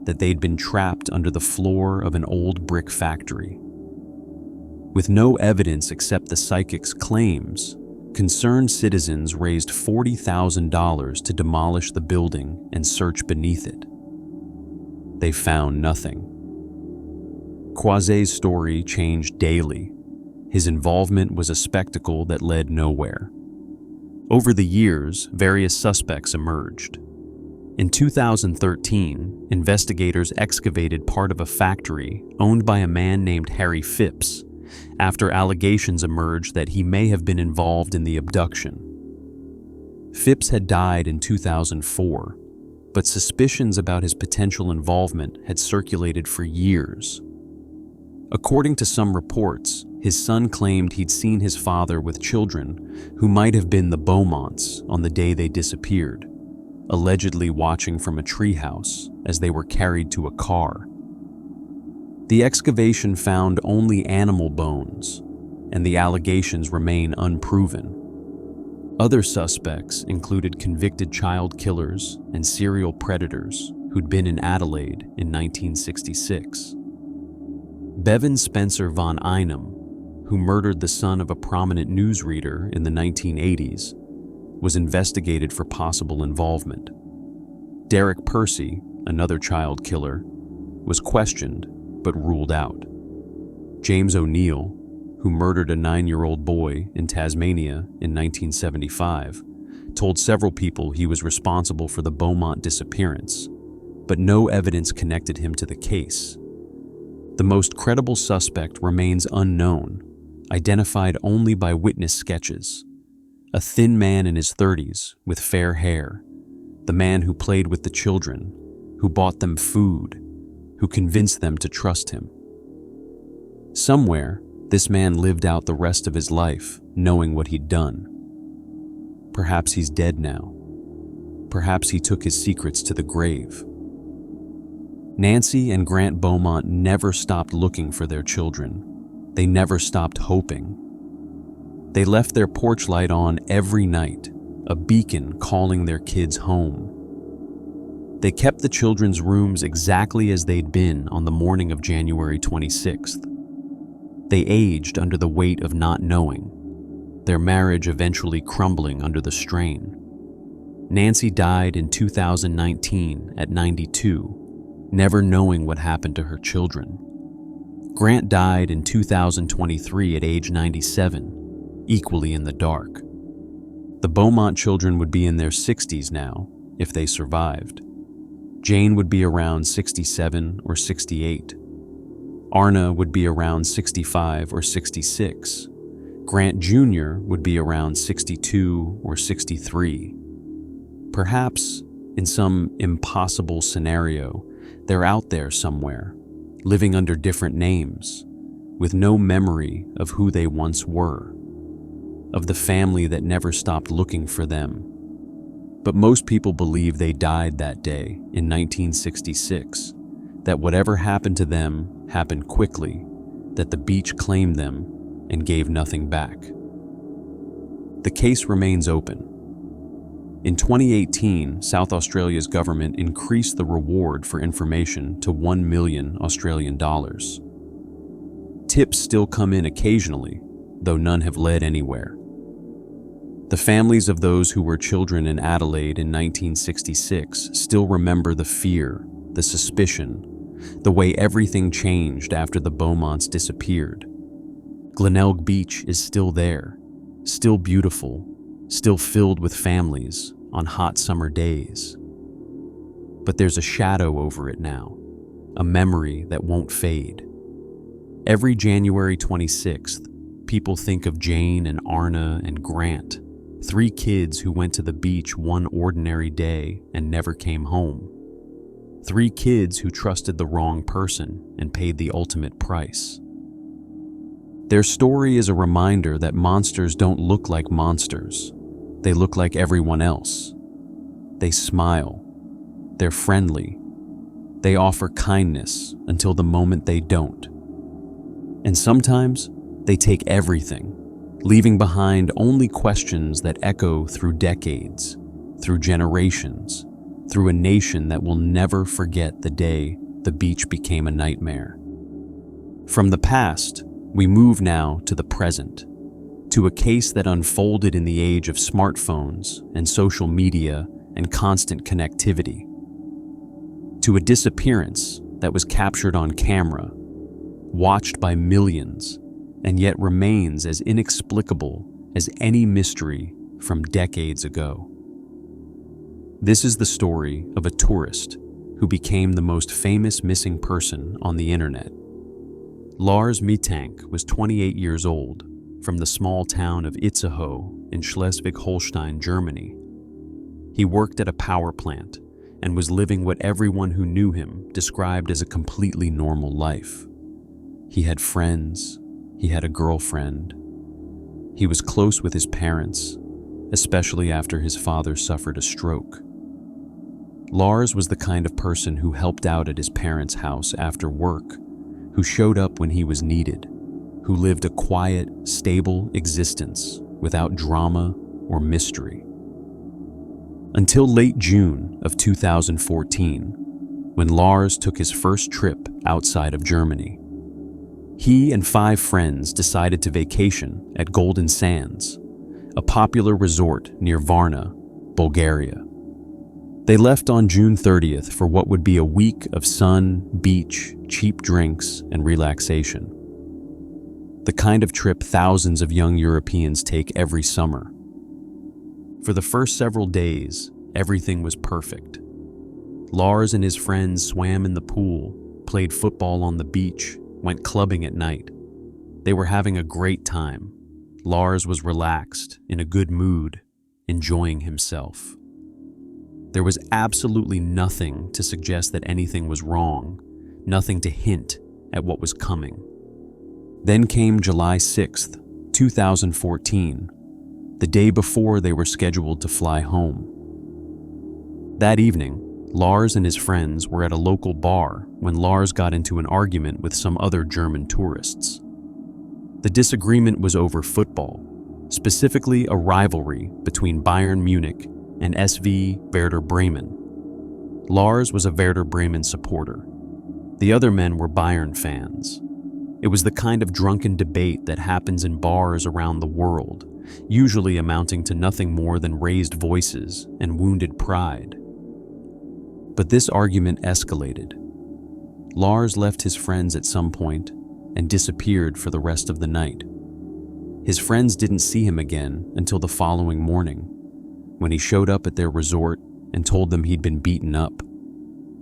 that they'd been trapped under the floor of an old brick factory. With no evidence except the psychic's claims, concerned citizens raised $40,000 to demolish the building and search beneath it. They found nothing. Croiset's story changed daily. His involvement was a spectacle that led nowhere. Over the years, various suspects emerged. In 2013, investigators excavated part of a factory owned by a man named Harry Phipps after allegations emerged that he may have been involved in the abduction. Phipps had died in 2004, but suspicions about his potential involvement had circulated for years. According to some reports, his son claimed he'd seen his father with children who might have been the Beaumonts on the day they disappeared, allegedly watching from a treehouse as they were carried to a car. The excavation found only animal bones, and the allegations remain unproven. Other suspects included convicted child killers and serial predators who'd been in Adelaide in 1966. Bevan Spencer von Einem, who murdered the son of a prominent newsreader in the 1980s, was investigated for possible involvement. Derek Percy, another child killer, was questioned but ruled out. James O'Neill, who murdered a 9-year-old boy in Tasmania in 1975, told several people he was responsible for the Beaumont disappearance, but no evidence connected him to the case. The most credible suspect remains unknown, identified only by witness sketches. a thin man in his 30s with fair hair, the man who played with the children, who bought them food, who convinced them to trust him. Somewhere, this man lived out the rest of his life knowing what he'd done. Perhaps he's dead now. Perhaps he took his secrets to the grave. Nancy and Grant Beaumont never stopped looking for their children. They never stopped hoping. They left their porch light on every night, a beacon calling their kids home. They kept the children's rooms exactly as they'd been on the morning of January 26th. They aged under the weight of not knowing, their marriage eventually crumbling under the strain. Nancy died in 2019 at 92, never knowing what happened to her children. Grant died in 2023 at age 97, equally in the dark. The Beaumont children would be in their 60s now, if they survived. Jane would be around 67 or 68. Arna would be around 65 or 66. Grant Jr. would be around 62 or 63. Perhaps, in some impossible scenario, they're out there somewhere, living under different names, with no memory of who they once were, of the family that never stopped looking for them. But most people believe they died that day in 1966, that whatever happened to them happened quickly, that the beach claimed them and gave nothing back. The case remains open. In 2018, South Australia's government increased the reward for information to $1 million Australian dollars. Tips still come in occasionally, though none have led anywhere. The families of those who were children in Adelaide in 1966 still remember the fear, the suspicion, the way everything changed after the Beaumonts disappeared. Glenelg Beach is still there, still beautiful, still filled with families on hot summer days. But there's a shadow over it now, a memory that won't fade. Every January 26th, people think of Jane and Arna and Grant, 3 kids who went to the beach one ordinary day and never came home. 3 kids who trusted the wrong person and paid the ultimate price. Their story is a reminder that monsters don't look like monsters. They look like everyone else. They smile. They're friendly. They offer kindness until the moment they don't. And sometimes they take everything, leaving behind only questions that echo through decades, through generations, through a nation that will never forget the day the beach became a nightmare. From the past, we move now to the present, to a case that unfolded in the age of smartphones and social media and constant connectivity, to a disappearance that was captured on camera, watched by millions, and yet remains as inexplicable as any mystery from decades ago. This is the story of a tourist who became the most famous missing person on the internet. Lars Mittank was 28 years old, from the small town of Itzehoe in Schleswig-Holstein, Germany. He worked at a power plant and was living what everyone who knew him described as a completely normal life. He had friends, he had a girlfriend. He was close with his parents, especially after his father suffered a stroke. Lars was the kind of person who helped out at his parents' house after work, who showed up when he was needed, who lived a quiet, stable existence without drama or mystery. Until late June of 2014, when Lars took his first trip outside of Germany. He and 5 friends decided to vacation at Golden Sands, a popular resort near Varna, Bulgaria. They left on June 30th for what would be a week of sun, beach, cheap drinks, and relaxation. The kind of trip thousands of young Europeans take every summer. For the first several days, everything was perfect. Lars and his friends swam in the pool, played football on the beach, went clubbing at night. They were having a great time, Lars was relaxed, in a good mood, enjoying himself. There was absolutely nothing to suggest that anything was wrong, nothing to hint at what was coming. Then came July 6th, 2014, the day before they were scheduled to fly home. That evening, Lars and his friends were at a local bar when Lars got into an argument with some other German tourists. The disagreement was over football, specifically a rivalry between Bayern Munich and SV Werder Bremen. Lars was a Werder Bremen supporter. The other men were Bayern fans. It was the kind of drunken debate that happens in bars around the world, usually amounting to nothing more than raised voices and wounded pride. But this argument escalated. Lars left his friends at some point and disappeared for the rest of the night. His friends didn't see him again until the following morning, when he showed up at their resort and told them he'd been beaten up.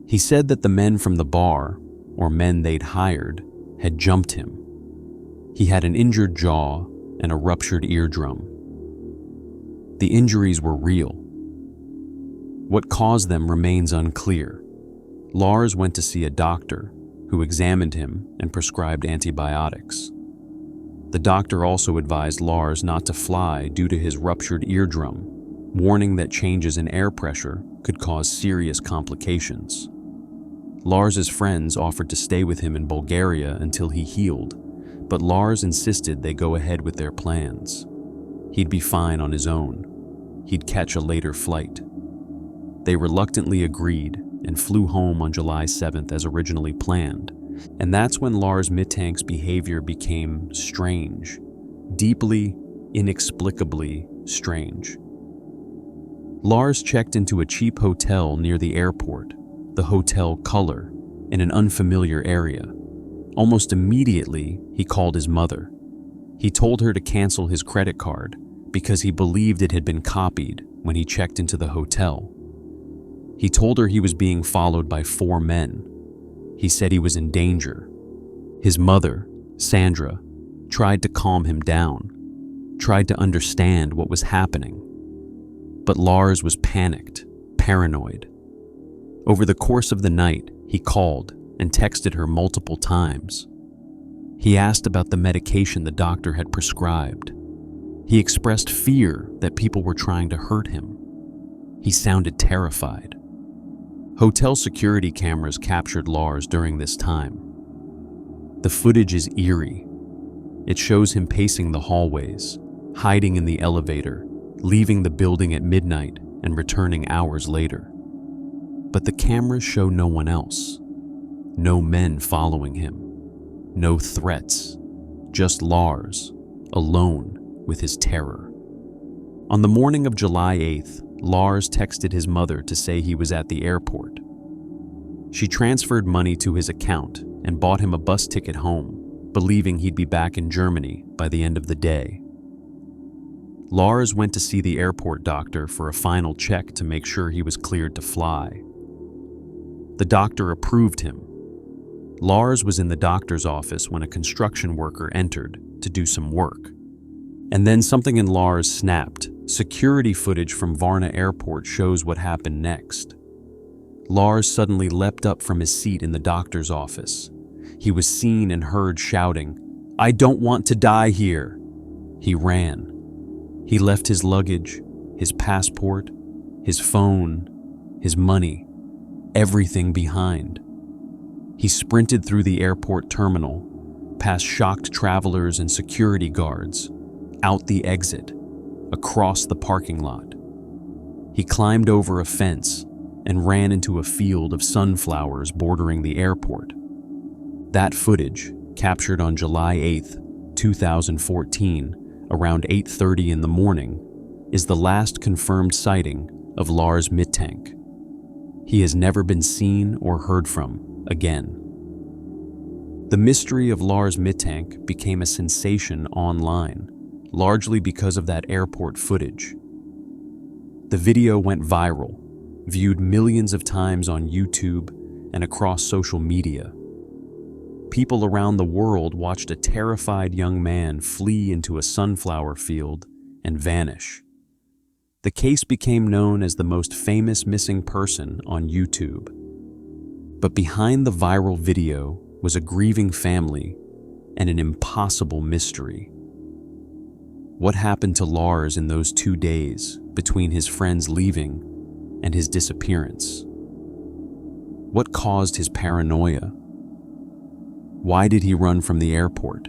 He said that the men from the bar, or men they'd hired, had jumped him. He had an injured jaw and a ruptured eardrum. The injuries were real. What caused them remains unclear. Lars went to see a doctor who examined him and prescribed antibiotics. The doctor also advised Lars not to fly due to his ruptured eardrum, warning that changes in air pressure could cause serious complications. Lars's friends offered to stay with him in Bulgaria until he healed, but Lars insisted they go ahead with their plans. He'd be fine on his own. He'd catch a later flight. They reluctantly agreed and flew home on July 7th as originally planned, and that's when Lars Mittank's behavior became strange, deeply, inexplicably strange. Lars checked into a cheap hotel near the airport, the Hotel Color, in an unfamiliar area. Almost immediately, he called his mother. He told her to cancel his credit card because he believed it had been copied when he checked into the hotel. He told her he was being followed by 4 men. He said he was in danger. His mother, Sandra, tried to calm him down, tried to understand what was happening. But Lars was panicked, paranoid. Over the course of the night, he called and texted her multiple times. He asked about the medication the doctor had prescribed. He expressed fear that people were trying to hurt him. He sounded terrified. Hotel security cameras captured Lars during this time. The footage is eerie. It shows him pacing the hallways, hiding in the elevator, leaving the building at midnight and returning hours later. But the cameras show no one else. No men following him. No threats. Just Lars, alone with his terror. On the morning of July 8th, Lars texted his mother to say he was at the airport. She transferred money to his account and bought him a bus ticket home, believing he'd be back in Germany by the end of the day. Lars went to see the airport doctor for a final check to make sure he was cleared to fly. The doctor approved him. Lars was in the doctor's office when a construction worker entered to do some work. And then something in Lars snapped. Security footage from Varna Airport shows what happened next. Lars suddenly leapt up from his seat in the doctor's office. He was seen and heard shouting, "I don't want to die here!" He ran. He left his luggage, his passport, his phone, his money, everything behind. He sprinted through the airport terminal, past shocked travelers and security guards, out the exit, across the parking lot. He climbed over a fence and ran into a field of sunflowers bordering the airport. That footage, captured on July 8th, 2014, around 8:30 in the morning, is the last confirmed sighting of Lars Mittank. He has never been seen or heard from again. The mystery of Lars Mittank became a sensation online, largely because of that airport footage. The video went viral, viewed millions of times on YouTube and across social media. people around the world watched a terrified young man flee into a sunflower field and vanish. The case became known as the most famous missing person on YouTube. But behind the viral video was a grieving family and an impossible mystery. What happened to Lars in those 2 days between his friends leaving and his disappearance? What caused his paranoia? Why did he run from the airport?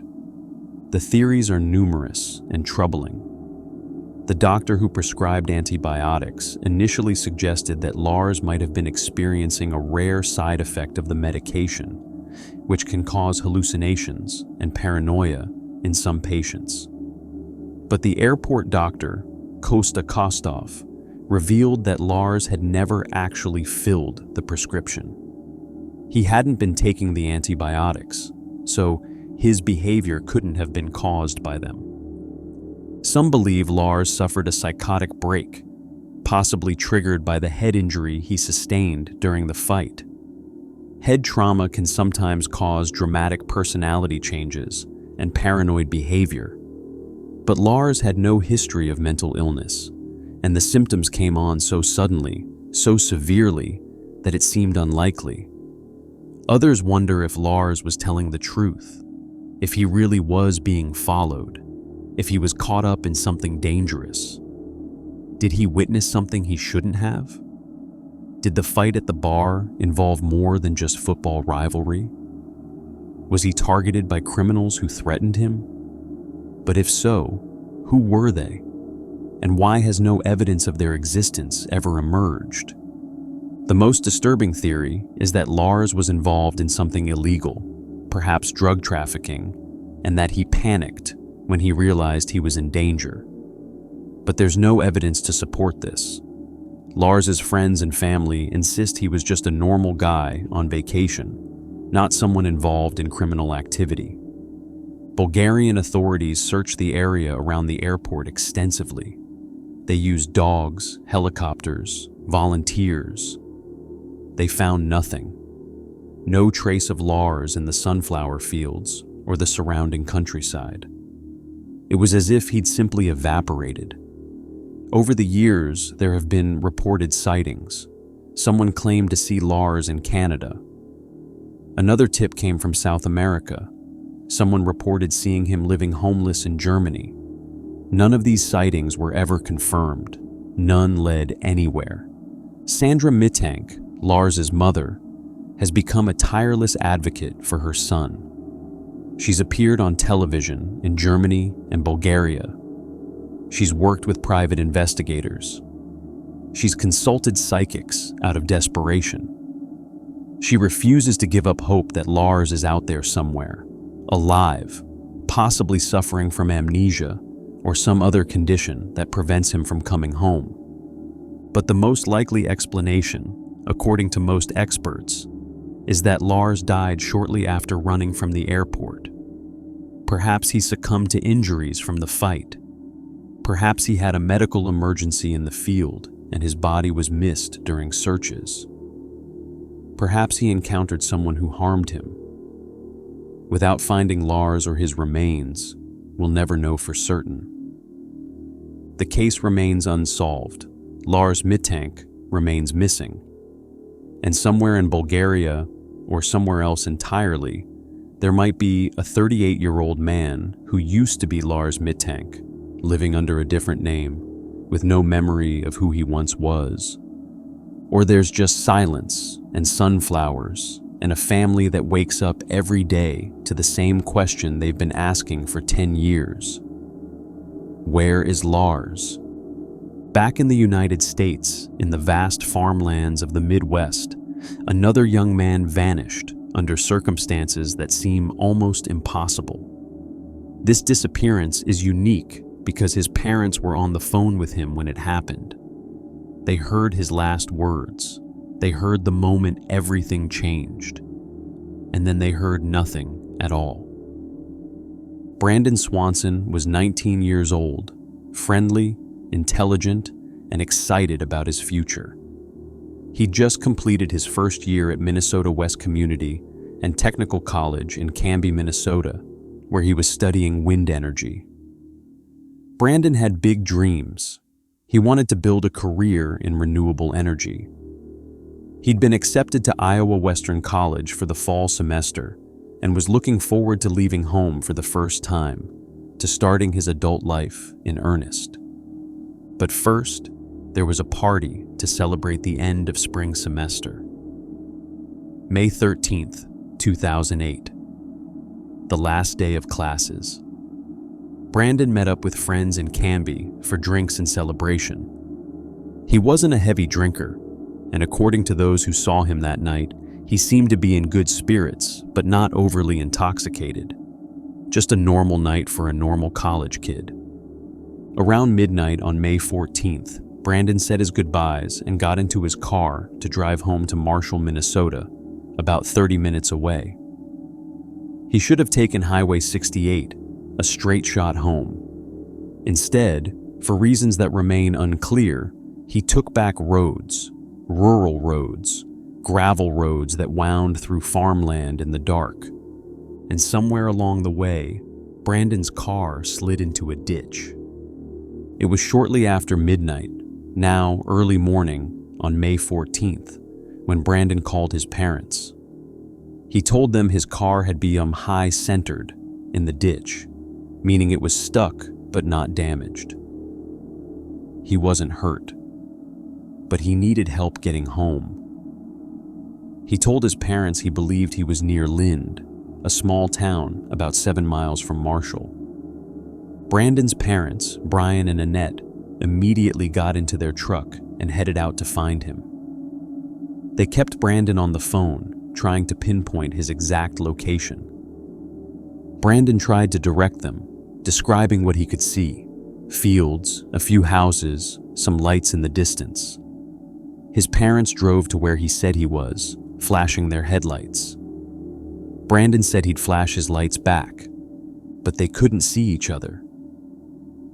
The theories are numerous and troubling. The doctor who prescribed antibiotics initially suggested that Lars might have been experiencing a rare side effect of the medication, which can cause hallucinations and paranoia in some patients. But the airport doctor, Kosta Kostov, revealed that Lars had never actually filled the prescription. He hadn't been taking the antibiotics, so his behavior couldn't have been caused by them. Some believe Lars suffered a psychotic break, possibly triggered by the head injury he sustained during the fight. Head trauma can sometimes cause dramatic personality changes and paranoid behavior. But Lars had no history of mental illness, and the symptoms came on so suddenly, so severely, that it seemed unlikely. Others wonder if Lars was telling the truth, if he really was being followed, if he was caught up in something dangerous. Did he witness something he shouldn't have? Did the fight at the bar involve more than just football rivalry? Was he targeted by criminals who threatened him? But if so, who were they? And why has no evidence of their existence ever emerged? The most disturbing theory is that Lars was involved in something illegal, perhaps drug trafficking, and that he panicked when he realized he was in danger. But there's no evidence to support this. Lars's friends and family insist he was just a normal guy on vacation, not someone involved in criminal activity. Bulgarian authorities searched the area around the airport extensively. They used dogs, helicopters, volunteers. They found nothing. No trace of Lars in the sunflower fields or the surrounding countryside. It was as if he'd simply evaporated. Over the years, there have been reported sightings. Someone claimed to see Lars in Canada. Another tip came from South America. Someone reported seeing him living homeless in Germany. None of these sightings were ever confirmed. None led anywhere. Sandra Mittank, Lars's mother, has become a tireless advocate for her son. She's appeared on television in Germany and Bulgaria. She's worked with private investigators. She's consulted psychics out of desperation. She refuses to give up hope that Lars is out there somewhere, alive, possibly suffering from amnesia or some other condition that prevents him from coming home. But the most likely explanation, according to most experts, is that Lars died shortly after running from the airport. Perhaps he succumbed to injuries from the fight. Perhaps he had a medical emergency in the field and his body was missed during searches. Perhaps he encountered someone who harmed him. Without finding Lars or his remains, we'll never know for certain. The case remains unsolved. Lars Mittank remains missing. And somewhere in Bulgaria, or somewhere else entirely, there might be a 38-year-old man who used to be Lars Mittank, living under a different name, with no memory of who he once was. Or there's just silence and sunflowers and a family that wakes up every day to the same question they've been asking for 10 years. Where is Lars? Back in the United States, in the vast farmlands of the Midwest, another young man vanished under circumstances that seem almost impossible. This disappearance is unique because his parents were on the phone with him when it happened. They heard his last words. They heard the moment everything changed. And then they heard nothing at all. Brandon Swanson was 19 years old, friendly, intelligent, and excited about his future. He'd just completed his first year at Minnesota West Community and technical college in Canby, Minnesota, where he was studying wind energy. Brandon had big dreams. He wanted to build a career in renewable energy. He'd been accepted to Iowa Western College for the fall semester and was looking forward to leaving home for the first time, to starting his adult life in earnest. But first, there was a party to celebrate the end of spring semester. May 13th, 2008. The last day of classes. Brandon met up with friends in Canby for drinks and celebration. He wasn't a heavy drinker, and according to those who saw him that night, he seemed to be in good spirits, but not overly intoxicated. Just a normal night for a normal college kid. Around midnight on May 14th, Brandon said his goodbyes and got into his car to drive home to Marshall, Minnesota, about 30 minutes away. He should have taken Highway 68, a straight shot home. Instead, for reasons that remain unclear, he took back roads, rural roads, gravel roads that wound through farmland in the dark. And somewhere along the way, Brandon's car slid into a ditch. It was shortly after midnight, now early morning, on May 14th, when Brandon called his parents. He told them his car had become high-centered in the ditch, meaning it was stuck but not damaged. He wasn't hurt, but he needed help getting home. He told his parents he believed he was near Lind, a small town about 7 miles from Marshall. Brandon's parents, Brian and Annette, immediately got into their truck and headed out to find him. They kept Brandon on the phone, trying to pinpoint his exact location. Brandon tried to direct them, describing what he could see: fields, a few houses, some lights in the distance. His parents drove to where he said he was, flashing their headlights. Brandon said he'd flash his lights back, but they couldn't see each other.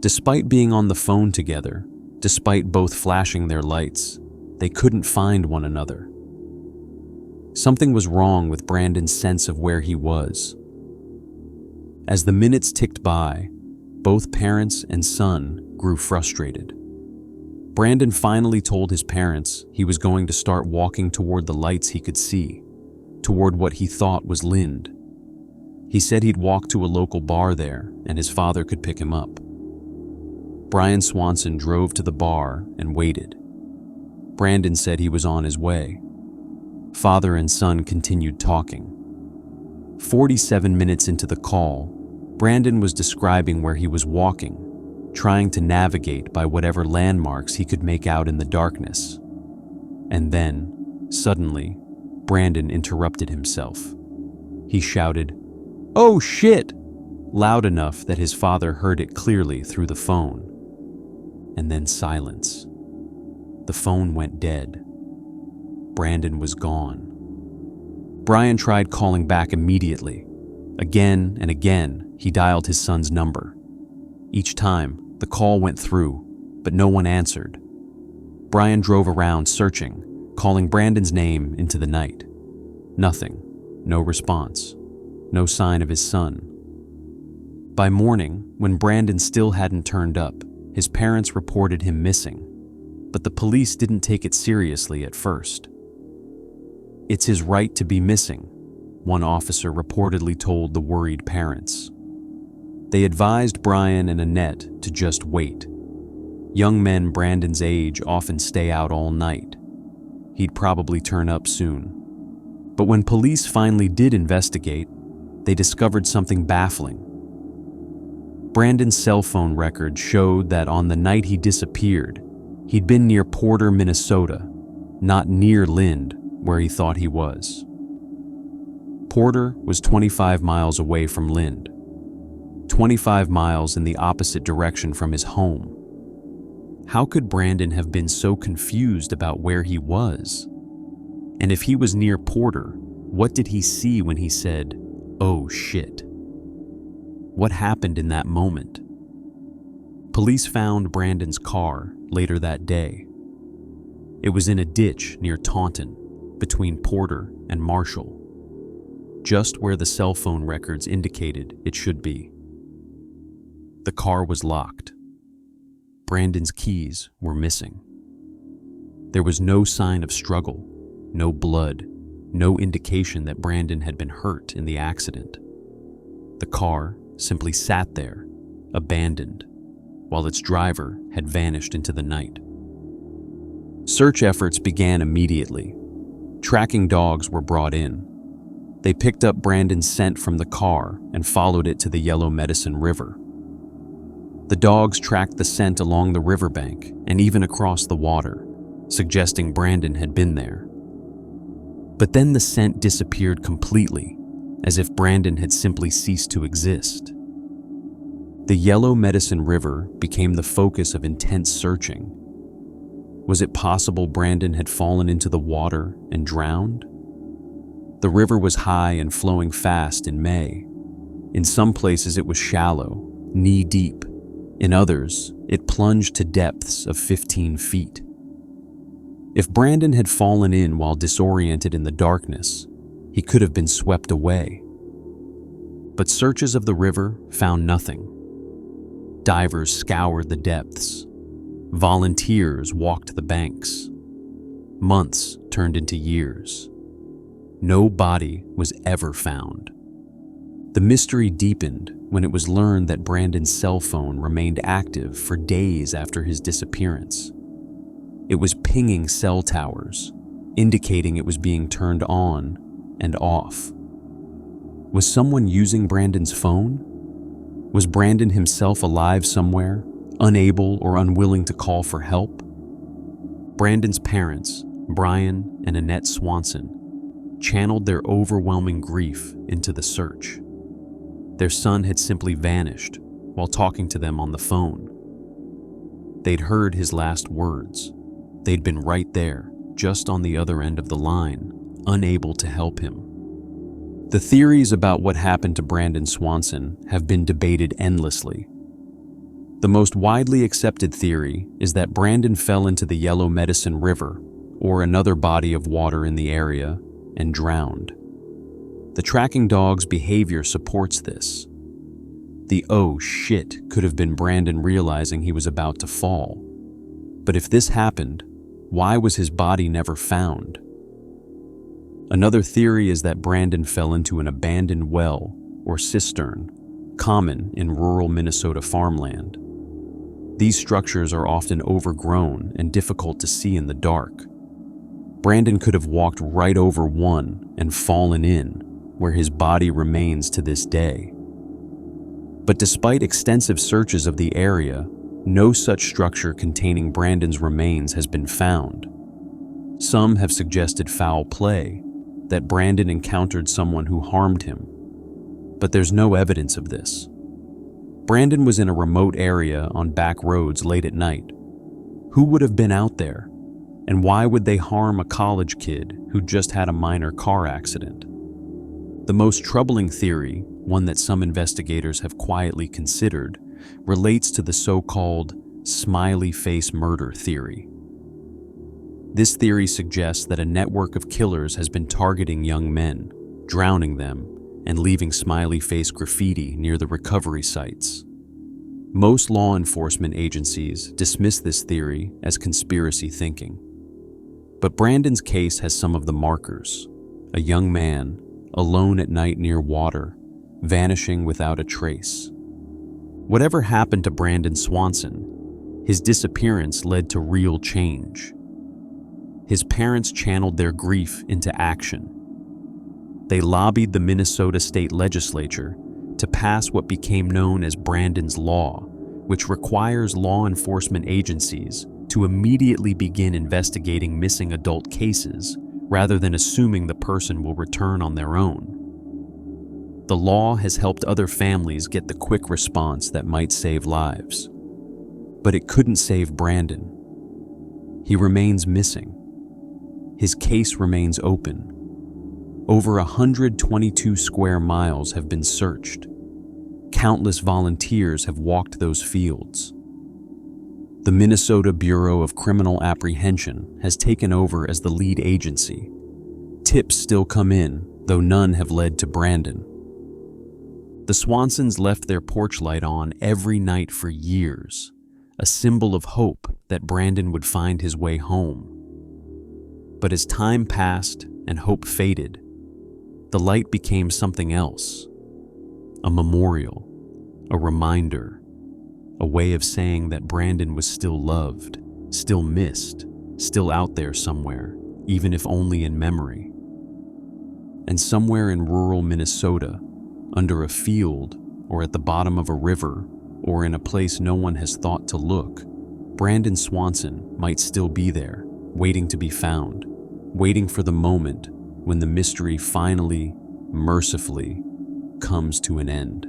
Despite being on the phone together, despite both flashing their lights, they couldn't find one another. Something was wrong with Brandon's sense of where he was. As the minutes ticked by, both parents and son grew frustrated. Brandon finally told his parents he was going to start walking toward the lights he could see, toward what he thought was Lind. He said he'd walk to a local bar there and his father could pick him up. Brian Swanson drove to the bar and waited. Brandon said he was on his way. Father and son continued talking. 47 minutes into the call, Brandon was describing where he was walking, trying to navigate by whatever landmarks he could make out in the darkness. And then, suddenly, Brandon interrupted himself. He shouted, "Oh shit!" loud enough that his father heard it clearly through the phone. And then silence. The phone went dead. Brandon was gone. Brian tried calling back immediately. Again and again, he dialed his son's number. Each time, the call went through, but no one answered. Brian drove around searching, calling Brandon's name into the night. Nothing. No response. No sign of his son. By morning, when Brandon still hadn't turned up, his parents reported him missing, but the police didn't take it seriously at first. "It's his right to be missing," one officer reportedly told the worried parents. They advised Brian and Annette to just wait. Young men Brandon's age often stay out all night. He'd probably turn up soon. But when police finally did investigate, they discovered something baffling. Brandon's cell phone record showed that on the night he disappeared, he'd been near Porter, Minnesota, not near Lind, where he thought he was. Porter was 25 miles away from Lind, 25 miles in the opposite direction from his home. How could Brandon have been so confused about where he was? And if he was near Porter, what did he see when he said, "Oh shit"? What happened in that moment? Police found Brandon's car later that day. It was in a ditch near Taunton, between Porter and Marshall. just where the cell phone records indicated it should be. The car was locked. Brandon's keys were missing. There was no sign of struggle, no blood, no indication that Brandon had been hurt in the accident. The car simply sat there, abandoned, while its driver had vanished into the night. Search efforts began immediately. Tracking dogs were brought in. They picked up Brandon's scent from the car and followed it to the Yellow Medicine River. The dogs tracked the scent along the riverbank and even across the water, suggesting Brandon had been there. But then the scent disappeared completely, as if Brandon had simply ceased to exist. The Yellow Medicine River became the focus of intense searching. Was it possible Brandon had fallen into the water and drowned? The river was high and flowing fast in May. In some places it was shallow, knee-deep. In others, it plunged to depths of 15 feet. If Brandon had fallen in while disoriented in the darkness, he could have been swept away. But searches of the river found nothing. Divers scoured the depths. Volunteers walked the banks. Months turned into years. No body was ever found. The mystery deepened when it was learned that Brandon's cell phone remained active for days after his disappearance. It was pinging cell towers, indicating it was being turned on and off. Was someone using Brandon's phone? Was Brandon himself alive somewhere, unable or unwilling to call for help? Brandon's parents, Brian and Annette Swanson, channeled their overwhelming grief into the search. Their son had simply vanished while talking to them on the phone. They'd heard his last words. They'd been right there, just on the other end of the line, unable to help him. The theories about what happened to Brandon Swanson have been debated endlessly. The most widely accepted theory is that Brandon fell into the Yellow Medicine River, or another body of water in the area, and drowned. The tracking dog's behavior supports this. The "oh shit" could have been Brandon realizing he was about to fall. But if this happened, why was his body never found? Another theory is that Brandon fell into an abandoned well or cistern, common in rural Minnesota farmland. These structures are often overgrown and difficult to see in the dark. Brandon could have walked right over one and fallen in, where his body remains to this day. But despite extensive searches of the area, no such structure containing Brandon's remains has been found. Some have suggested foul play, that Brandon encountered someone who harmed him. But there's no evidence of this. Brandon was in a remote area on back roads late at night. Who would have been out there? And why would they harm a college kid who just had a minor car accident? The most troubling theory, one that some investigators have quietly considered, relates to the so-called smiley face murder theory. This theory suggests that a network of killers has been targeting young men, drowning them, and leaving smiley face graffiti near the recovery sites. Most law enforcement agencies dismiss this theory as conspiracy thinking. But Brandon's case has some of the markers. A young man, alone at night near water, vanishing without a trace. Whatever happened to Brandon Swanson, his disappearance led to real change. His parents channeled their grief into action. They lobbied the Minnesota State Legislature to pass what became known as Brandon's Law, which requires law enforcement agencies to immediately begin investigating missing adult cases rather than assuming the person will return on their own. The law has helped other families get the quick response that might save lives. But it couldn't save Brandon. He remains missing. His case remains open. Over 122 square miles have been searched. Countless volunteers have walked those fields. The Minnesota Bureau of Criminal Apprehension has taken over as the lead agency. Tips still come in, though none have led to Brandon. The Swansons left their porch light on every night for years, a symbol of hope that Brandon would find his way home. But as time passed and hope faded, the light became something else, a memorial, a reminder, a way of saying that Brandon was still loved, still missed, still out there somewhere, even if only in memory. And somewhere in rural Minnesota, under a field or at the bottom of a river or in a place no one has thought to look, Brandon Swanson might still be there, waiting to be found, waiting for the moment when the mystery finally, mercifully, comes to an end.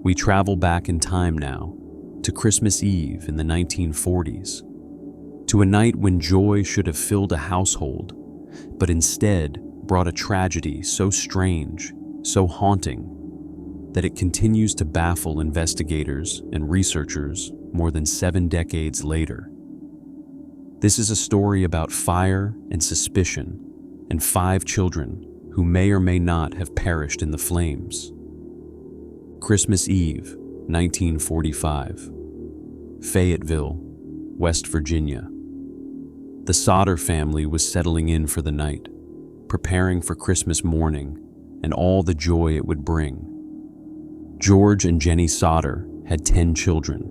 We travel back in time now, to Christmas Eve in the 1940s, to a night when joy should have filled a household, but instead brought a tragedy so strange, so haunting, that it continues to baffle investigators and researchers more than 7 decades later. This is a story about fire and suspicion and 5 children who may or may not have perished in the flames. Christmas Eve, 1945. Fayetteville, West Virginia. The Sodder family was settling in for the night, preparing for Christmas morning and all the joy it would bring. George and Jenny Sodder had 10 children,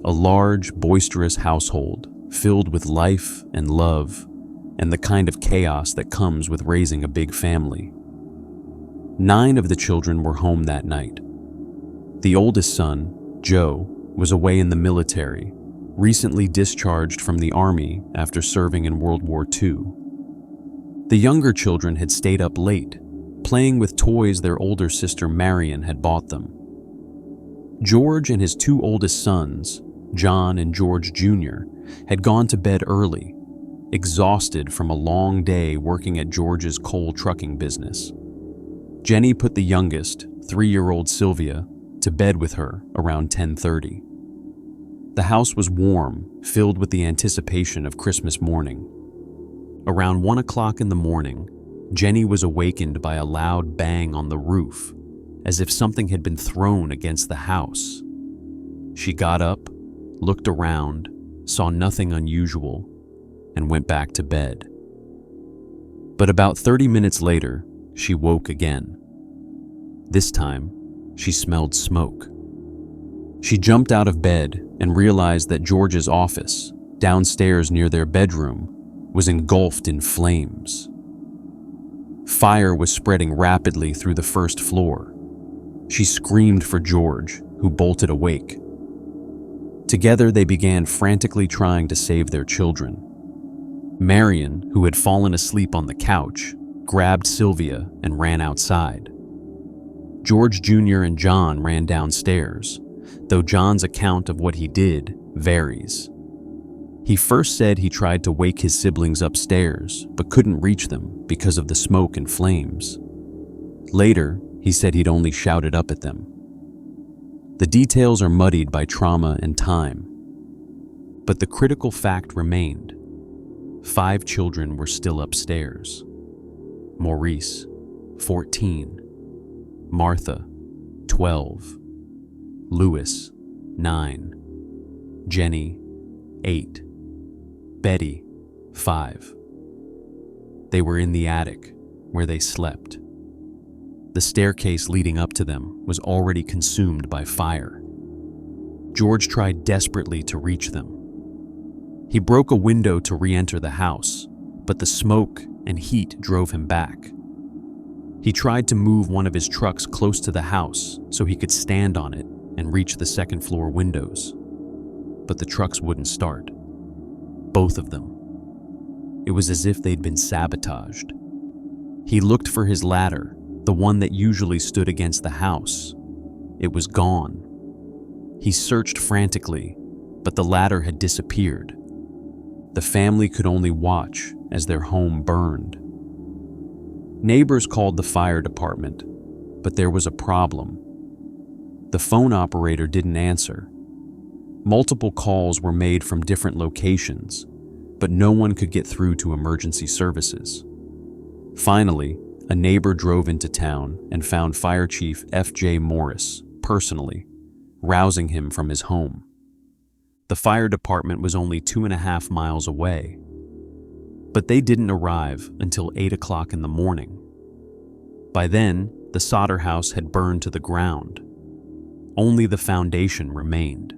a large, boisterous household filled with life and love and the kind of chaos that comes with raising a big family. 9 of the children were home that night. The oldest son, Joe, was away in the military, recently discharged from the Army after serving in World War II. The younger children had stayed up late, playing with toys their older sister Marion had bought them. George and his 2 oldest sons, John and George Jr., had gone to bed early, exhausted from a long day working at George's coal trucking business. Jenny put the youngest, 3-year-old Sylvia, to bed with her around 10:30. The house was warm, filled with the anticipation of Christmas morning. Around 1 o'clock in the morning, Jenny was awakened by a loud bang on the roof, as if something had been thrown against the house. She got up, looked around, saw nothing unusual, and went back to bed. But about 30 minutes later, she woke again. This time, she smelled smoke. She jumped out of bed and realized that George's office, downstairs near their bedroom, was engulfed in flames. Fire was spreading rapidly through the first floor. She screamed for George, who bolted awake. Together, they began frantically trying to save their children. Marion, who had fallen asleep on the couch, grabbed Sylvia and ran outside. George Jr. and John ran downstairs, though John's account of what he did varies. He first said he tried to wake his siblings upstairs, but couldn't reach them because of the smoke and flames. Later, he said he'd only shouted up at them. The details are muddied by trauma and time, but the critical fact remained. 5 children were still upstairs. Maurice, 14. Martha, 12. Louis, 9. Jenny, 8. Betty, 5. They were in the attic, where they slept. The staircase leading up to them was already consumed by fire. George tried desperately to reach them. He broke a window to re-enter the house, but the smoke and heat drove him back. He tried to move one of his trucks close to the house so he could stand on it and reach the second-floor windows, but the trucks wouldn't start. Both of them. It was as if they'd been sabotaged. He looked for his ladder, the one that usually stood against the house. It was gone. He searched frantically, but the ladder had disappeared. The family could only watch as their home burned. Neighbors called the fire department, but there was a problem. The phone operator didn't answer. Multiple calls were made from different locations, but no one could get through to emergency services. Finally, a neighbor drove into town and found Fire Chief F.J. Morris personally, rousing him from his home. The fire department was only 2.5 miles away, but they didn't arrive until 8 o'clock in the morning. By then, the Sodder house had burned to the ground. Only the foundation remained.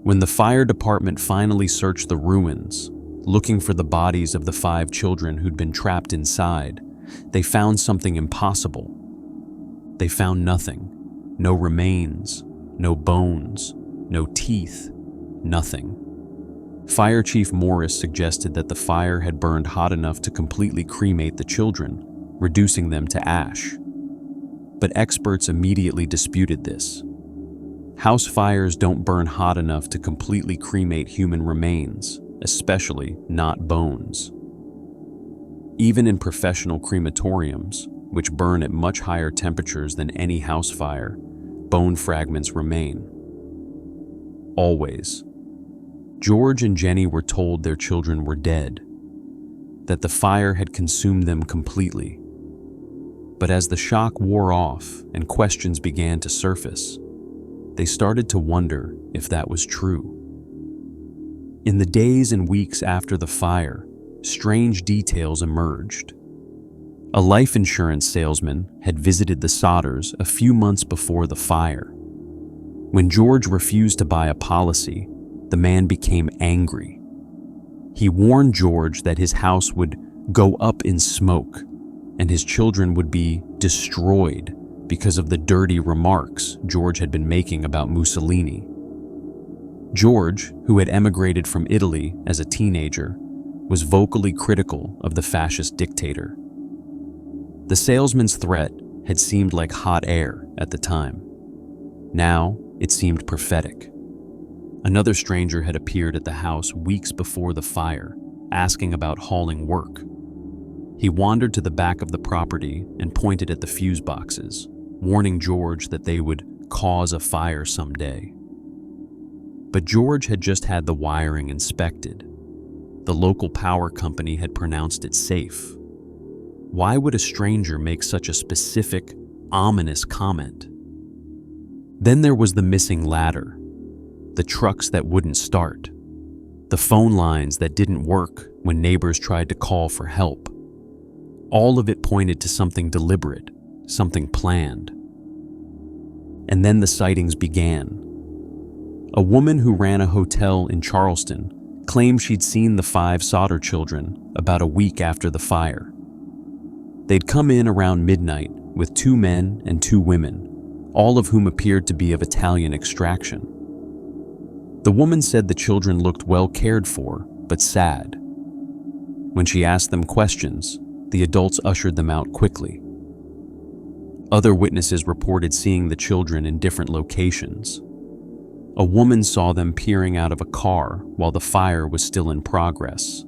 When the fire department finally searched the ruins, looking for the bodies of the 5 children who'd been trapped inside, they found something impossible. They found nothing. No remains, no bones, no teeth, nothing. Fire Chief Morris suggested that the fire had burned hot enough to completely cremate the children, reducing them to ash. But experts immediately disputed this. House fires don't burn hot enough to completely cremate human remains, especially not bones. Even in professional crematoriums, which burn at much higher temperatures than any house fire, bone fragments remain. Always. George and Jenny were told their children were dead, that the fire had consumed them completely. But as the shock wore off and questions began to surface, they started to wonder if that was true. In the days and weeks after the fire, strange details emerged. A life insurance salesman had visited the Sodders a few months before the fire. When George refused to buy a policy, the man became angry. He warned George that his house would go up in smoke and his children would be destroyed because of the dirty remarks George had been making about Mussolini. George, who had emigrated from Italy as a teenager, was vocally critical of the fascist dictator. The salesman's threat had seemed like hot air at the time. Now, it seemed prophetic. Another stranger had appeared at the house weeks before the fire, asking about hauling work. He wandered to the back of the property and pointed at the fuse boxes, warning George that they would cause a fire someday. But George had just had the wiring inspected. The local power company had pronounced it safe. Why would a stranger make such a specific, ominous comment? Then there was the missing ladder, the trucks that wouldn't start, the phone lines that didn't work when neighbors tried to call for help. All of it pointed to something deliberate, something planned. And then the sightings began. A woman who ran a hotel in Charleston claimed she'd seen the 5 Sodder children about a week after the fire. They'd come in around midnight with 2 men and 2 women, all of whom appeared to be of Italian extraction. The woman said the children looked well cared for, but sad. When she asked them questions, the adults ushered them out quickly. Other witnesses reported seeing the children in different locations. A woman saw them peering out of a car while the fire was still in progress.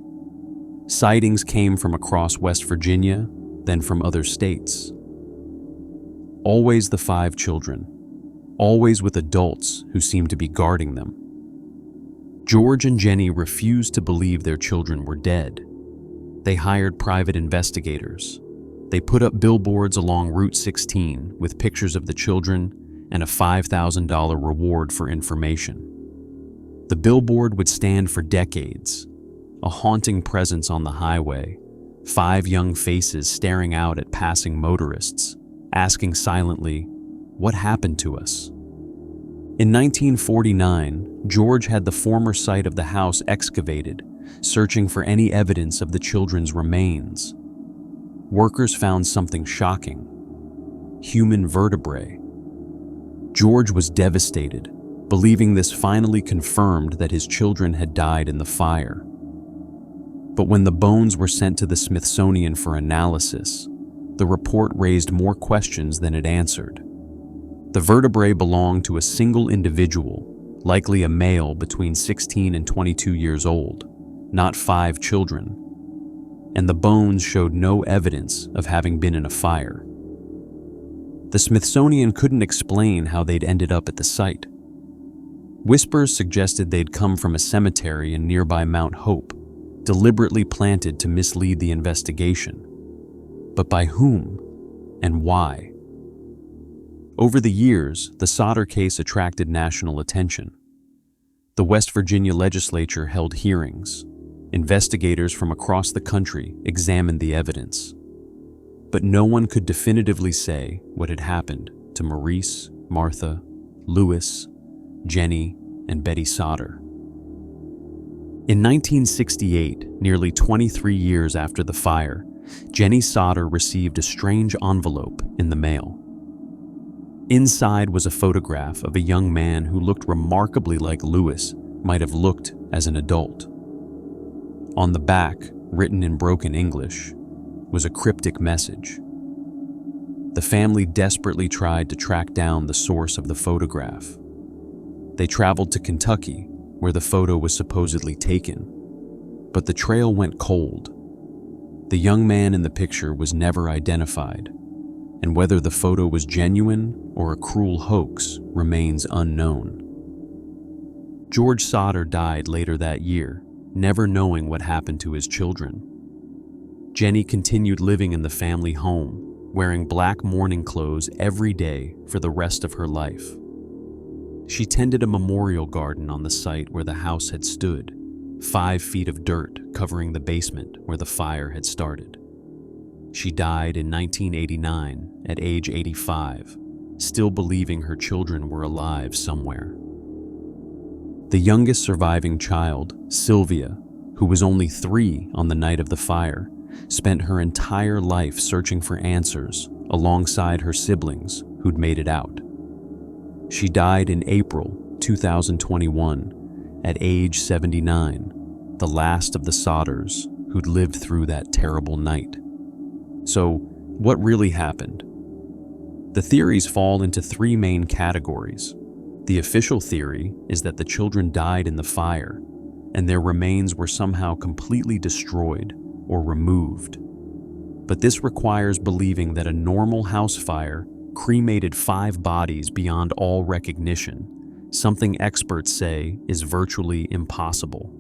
Sightings came from across West Virginia, then from other states. Always the 5 children, always with adults who seemed to be guarding them. George and Jenny refused to believe their children were dead. They hired private investigators. They put up billboards along Route 16 with pictures of the children and a $5,000 reward for information. The billboard would stand for decades, a haunting presence on the highway, 5 young faces staring out at passing motorists, asking silently, "What happened to us?" In 1949, George had the former site of the house excavated, searching for any evidence of the children's remains. Workers found something shocking: human vertebrae. George was devastated, believing this finally confirmed that his children had died in the fire. But when the bones were sent to the Smithsonian for analysis, the report raised more questions than it answered. The vertebrae belonged to a single individual, likely a male between 16 and 22 years old, not 5 children, and the bones showed no evidence of having been in a fire. The Smithsonian couldn't explain how they'd ended up at the site. Whispers suggested they'd come from a cemetery in nearby Mount Hope, deliberately planted to mislead the investigation. But by whom and why? Over the years, the Sodder case attracted national attention. The West Virginia legislature held hearings. Investigators from across the country examined the evidence. But no one could definitively say what had happened to Maurice, Martha, Louis, Jenny, and Betty Sodder. In 1968, nearly 23 years after the fire, Jenny Sodder received a strange envelope in the mail. Inside was a photograph of a young man who looked remarkably like Louis might have looked as an adult. On the back, written in broken English, was a cryptic message. The family desperately tried to track down the source of the photograph. They traveled to Kentucky, where the photo was supposedly taken, but the trail went cold. The young man in the picture was never identified, and whether the photo was genuine or a cruel hoax remains unknown. George Sodder died later that year, never knowing what happened to his children. Jenny continued living in the family home, wearing black mourning clothes every day for the rest of her life. She tended a memorial garden on the site where the house had stood, 5 feet of dirt covering the basement where the fire had started. She died in 1989 at age 85, still believing her children were alive somewhere. The youngest surviving child, Sylvia, who was only 3 on the night of the fire, spent her entire life searching for answers alongside her siblings who'd made it out. She died in April 2021 at age 79, the last of the Sodders who'd lived through that terrible night. So, what really happened? The theories fall into 3 main categories. The official theory is that the children died in the fire, and their remains were somehow completely destroyed or removed. But this requires believing that a normal house fire cremated 5 bodies beyond all recognition, something experts say is virtually impossible.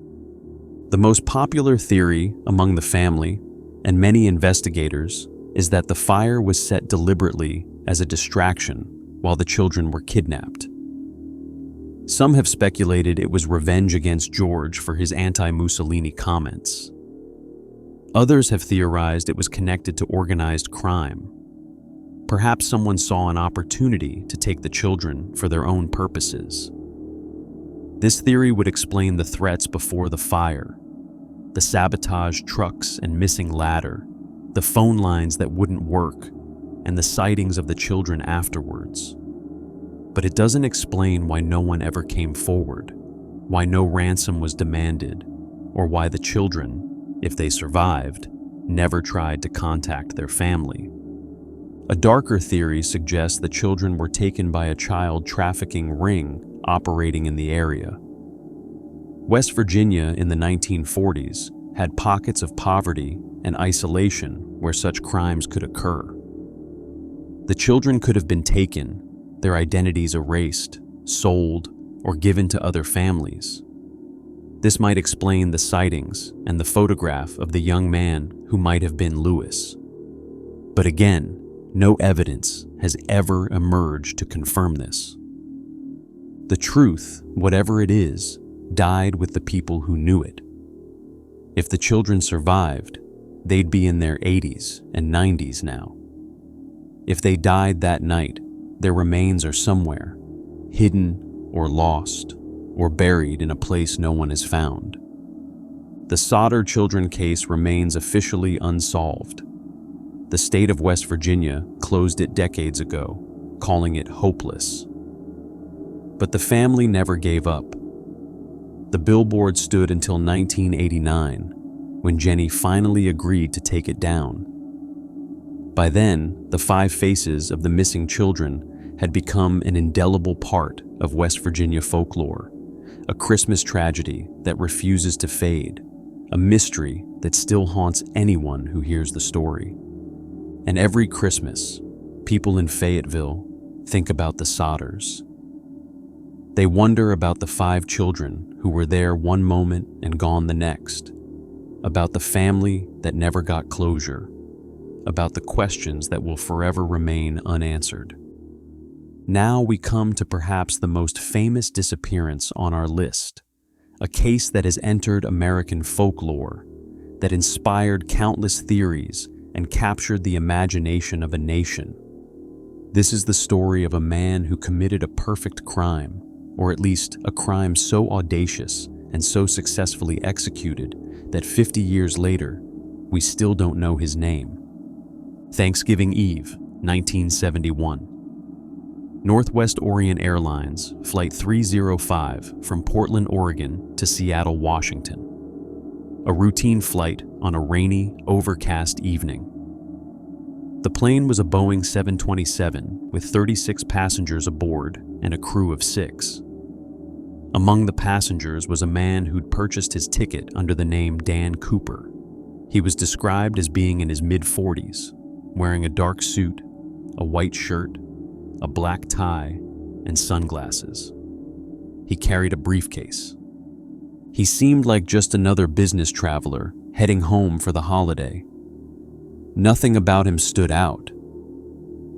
The most popular theory among the family and many investigators is that the fire was set deliberately as a distraction while the children were kidnapped. Some have speculated it was revenge against George for his anti-Mussolini comments. Others have theorized it was connected to organized crime. Perhaps someone saw an opportunity to take the children for their own purposes. This theory would explain the threats before the fire, the sabotaged trucks and missing ladder, the phone lines that wouldn't work, and the sightings of the children afterwards. But it doesn't explain why no one ever came forward, why no ransom was demanded, or why the children, if they survived, never tried to contact their family. A darker theory suggests the children were taken by a child trafficking ring operating in the area. West Virginia in the 1940s had pockets of poverty and isolation where such crimes could occur. The children could have been taken, their identities erased, sold, or given to other families. This might explain the sightings and the photograph of the young man who might have been Louis. But again, no evidence has ever emerged to confirm this. The truth, whatever it is, died with the people who knew it. If the children survived, they'd be in their 80s and 90s now. If they died that night, their remains are somewhere, hidden or lost, or buried in a place no one has found. The Sodder Children case remains officially unsolved. The state of West Virginia closed it decades ago, calling it hopeless. But the family never gave up. The billboard stood until 1989, when Jenny finally agreed to take it down. By then, the 5 faces of the missing children had become an indelible part of West Virginia folklore, a Christmas tragedy that refuses to fade, a mystery that still haunts anyone who hears the story. And every Christmas, people in Fayetteville think about the Sodders. They wonder about the 5 children who were there one moment and gone the next, about the family that never got closure, about the questions that will forever remain unanswered. Now we come to perhaps the most famous disappearance on our list, a case that has entered American folklore, that inspired countless theories and captured the imagination of a nation. This is the story of a man who committed a perfect crime, or at least a crime so audacious and so successfully executed that 50 years later, we still don't know his name. Thanksgiving Eve, 1971. Northwest Orient Airlines, Flight 305 from Portland, Oregon to Seattle, Washington. A routine flight on a rainy, overcast evening. The plane was a Boeing 727 with 36 passengers aboard and a crew of 6. Among the passengers was a man who'd purchased his ticket under the name Dan Cooper. He was described as being in his mid-40s, wearing a dark suit, a white shirt, a black tie, and sunglasses. He carried a briefcase. He seemed like just another business traveler heading home for the holiday. Nothing about him stood out.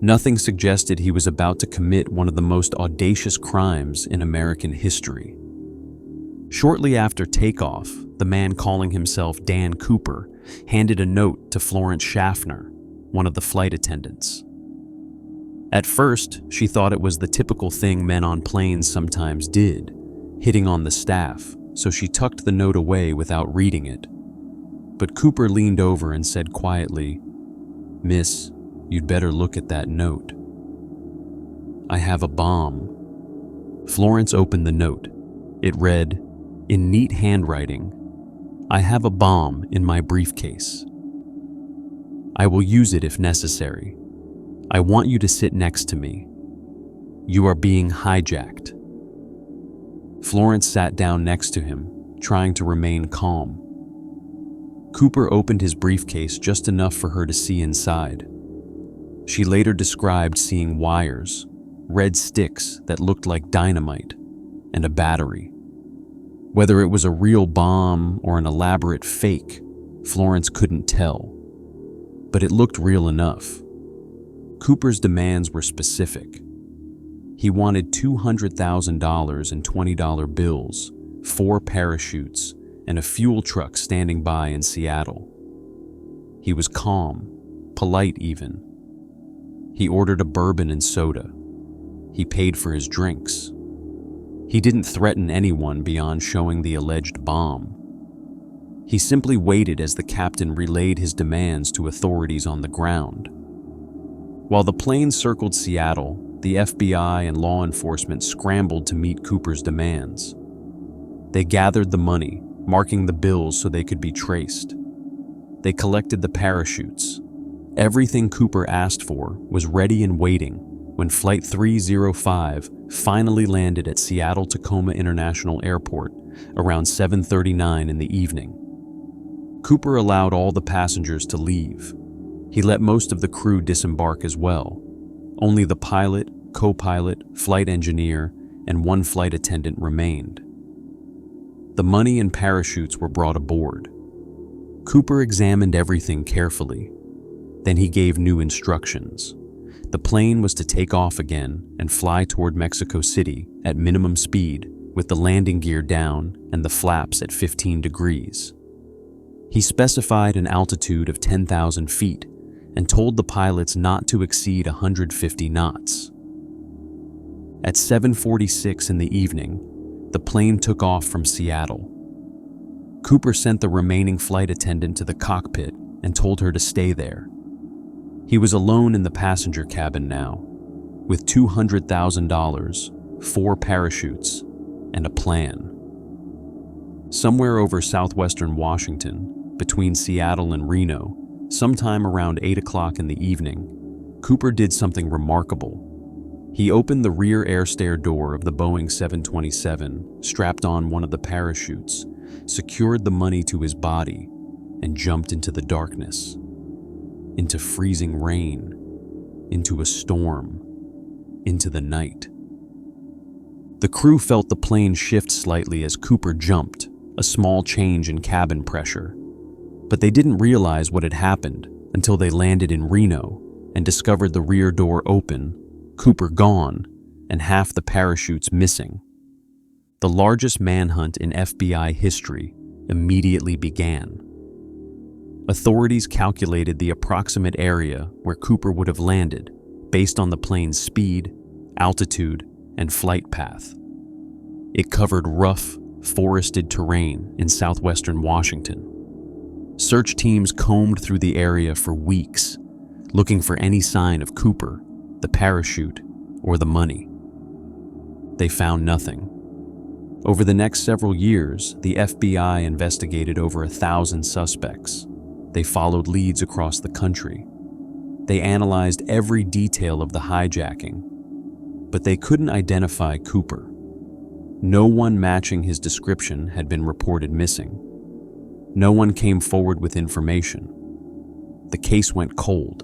Nothing suggested he was about to commit one of the most audacious crimes in American history. Shortly after takeoff, the man calling himself Dan Cooper handed a note to Florence Schaffner, one of the flight attendants. At first, she thought it was the typical thing men on planes sometimes did, hitting on the staff, so she tucked the note away without reading it. But Cooper leaned over and said quietly, "Miss, you'd better look at that note. I have a bomb." Florence opened the note. It read, in neat handwriting, "I have a bomb in my briefcase. I will use it if necessary. I want you to sit next to me. You are being hijacked." Florence sat down next to him, trying to remain calm. Cooper opened his briefcase just enough for her to see inside. She later described seeing wires, red sticks that looked like dynamite, and a battery. Whether it was a real bomb or an elaborate fake, Florence couldn't tell. But it looked real enough. Cooper's demands were specific. He wanted $200,000 in $20 bills, 4 parachutes, and a fuel truck standing by in Seattle. He was calm, polite even. He ordered a bourbon and soda. He paid for his drinks. He didn't threaten anyone beyond showing the alleged bomb. He simply waited as the captain relayed his demands to authorities on the ground. While the plane circled Seattle, the FBI and law enforcement scrambled to meet Cooper's demands. They gathered the money, marking the bills so they could be traced. They collected the parachutes. Everything Cooper asked for was ready and waiting when Flight 305 finally landed at Seattle-Tacoma International Airport around 7:39 in the evening. Cooper allowed all the passengers to leave. He let most of the crew disembark as well. Only the pilot, co-pilot, flight engineer, and 1 flight attendant remained. The money and parachutes were brought aboard. Cooper examined everything carefully. Then he gave new instructions. The plane was to take off again and fly toward Mexico City at minimum speed with the landing gear down and the flaps at 15 degrees. He specified an altitude of 10,000 feet and told the pilots not to exceed 150 knots. At 7:46 in the evening, the plane took off from Seattle. Cooper sent the remaining flight attendant to the cockpit and told her to stay there. He was alone in the passenger cabin now, with $200,000, 4 parachutes, and a plan. Somewhere over southwestern Washington, between Seattle and Reno, sometime around 8 o'clock in the evening, Cooper did something remarkable. He opened the rear air stair door of the Boeing 727, strapped on one of the parachutes, secured the money to his body, and jumped into the darkness. Into freezing rain, into a storm, into the night. The crew felt the plane shift slightly as Cooper jumped, a small change in cabin pressure. But they didn't realize what had happened until they landed in Reno and discovered the rear door open, Cooper gone, and half the parachutes missing. The largest manhunt in FBI history immediately began. Authorities calculated the approximate area where Cooper would have landed based on the plane's speed, altitude, and flight path. It covered rough, forested terrain in southwestern Washington. Search teams combed through the area for weeks, looking for any sign of Cooper, the parachute, or the money. They found nothing. Over the next several years, the FBI investigated over 1,000 suspects. They followed leads across the country. They analyzed every detail of the hijacking, but they couldn't identify Cooper. No one matching his description had been reported missing. No one came forward with information. The case went cold.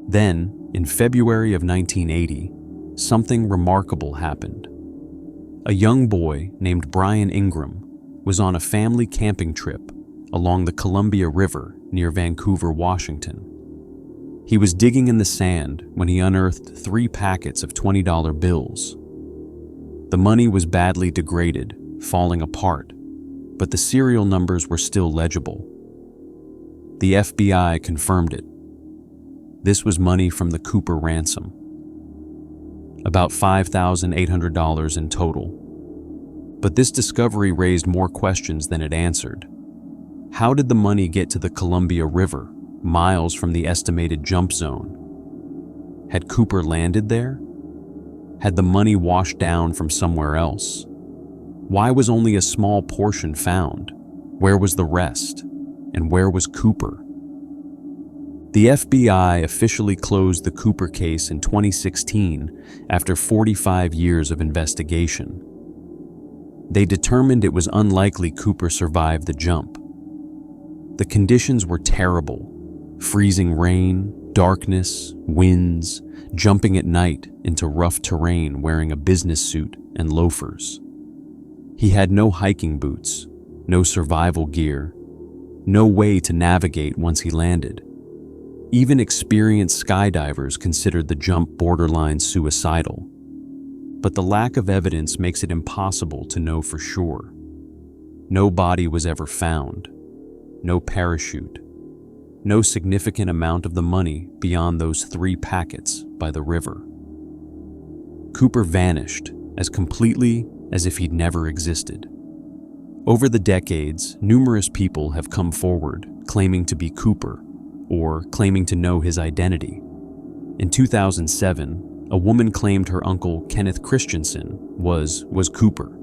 Then, in February of 1980, something remarkable happened. A young boy named Brian Ingram was on a family camping trip along the Columbia River near Vancouver, Washington. He was digging in the sand when he unearthed 3 packets of $20 bills. The money was badly degraded, falling apart, but the serial numbers were still legible. The FBI confirmed it. This was money from the Cooper ransom. About $5,800 in total. But this discovery raised more questions than it answered. How did the money get to the Columbia River, miles from the estimated jump zone? Had Cooper landed there? Had the money washed down from somewhere else? Why was only a small portion found? Where was the rest? And where was Cooper? The FBI officially closed the Cooper case in 2016 after 45 years of investigation. They determined it was unlikely Cooper survived the jump. The conditions were terrible: freezing rain, darkness, winds, jumping at night into rough terrain wearing a business suit and loafers. He had no hiking boots, no survival gear, no way to navigate once he landed. Even experienced skydivers considered the jump borderline suicidal. But the lack of evidence makes it impossible to know for sure. No body was ever found, no parachute, no significant amount of the money beyond those 3 packets by the river. Cooper vanished as completely as if he'd never existed. Over the decades, numerous people have come forward claiming to be Cooper or claiming to know his identity. In 2007, a woman claimed her uncle Kenneth Christensen was Cooper,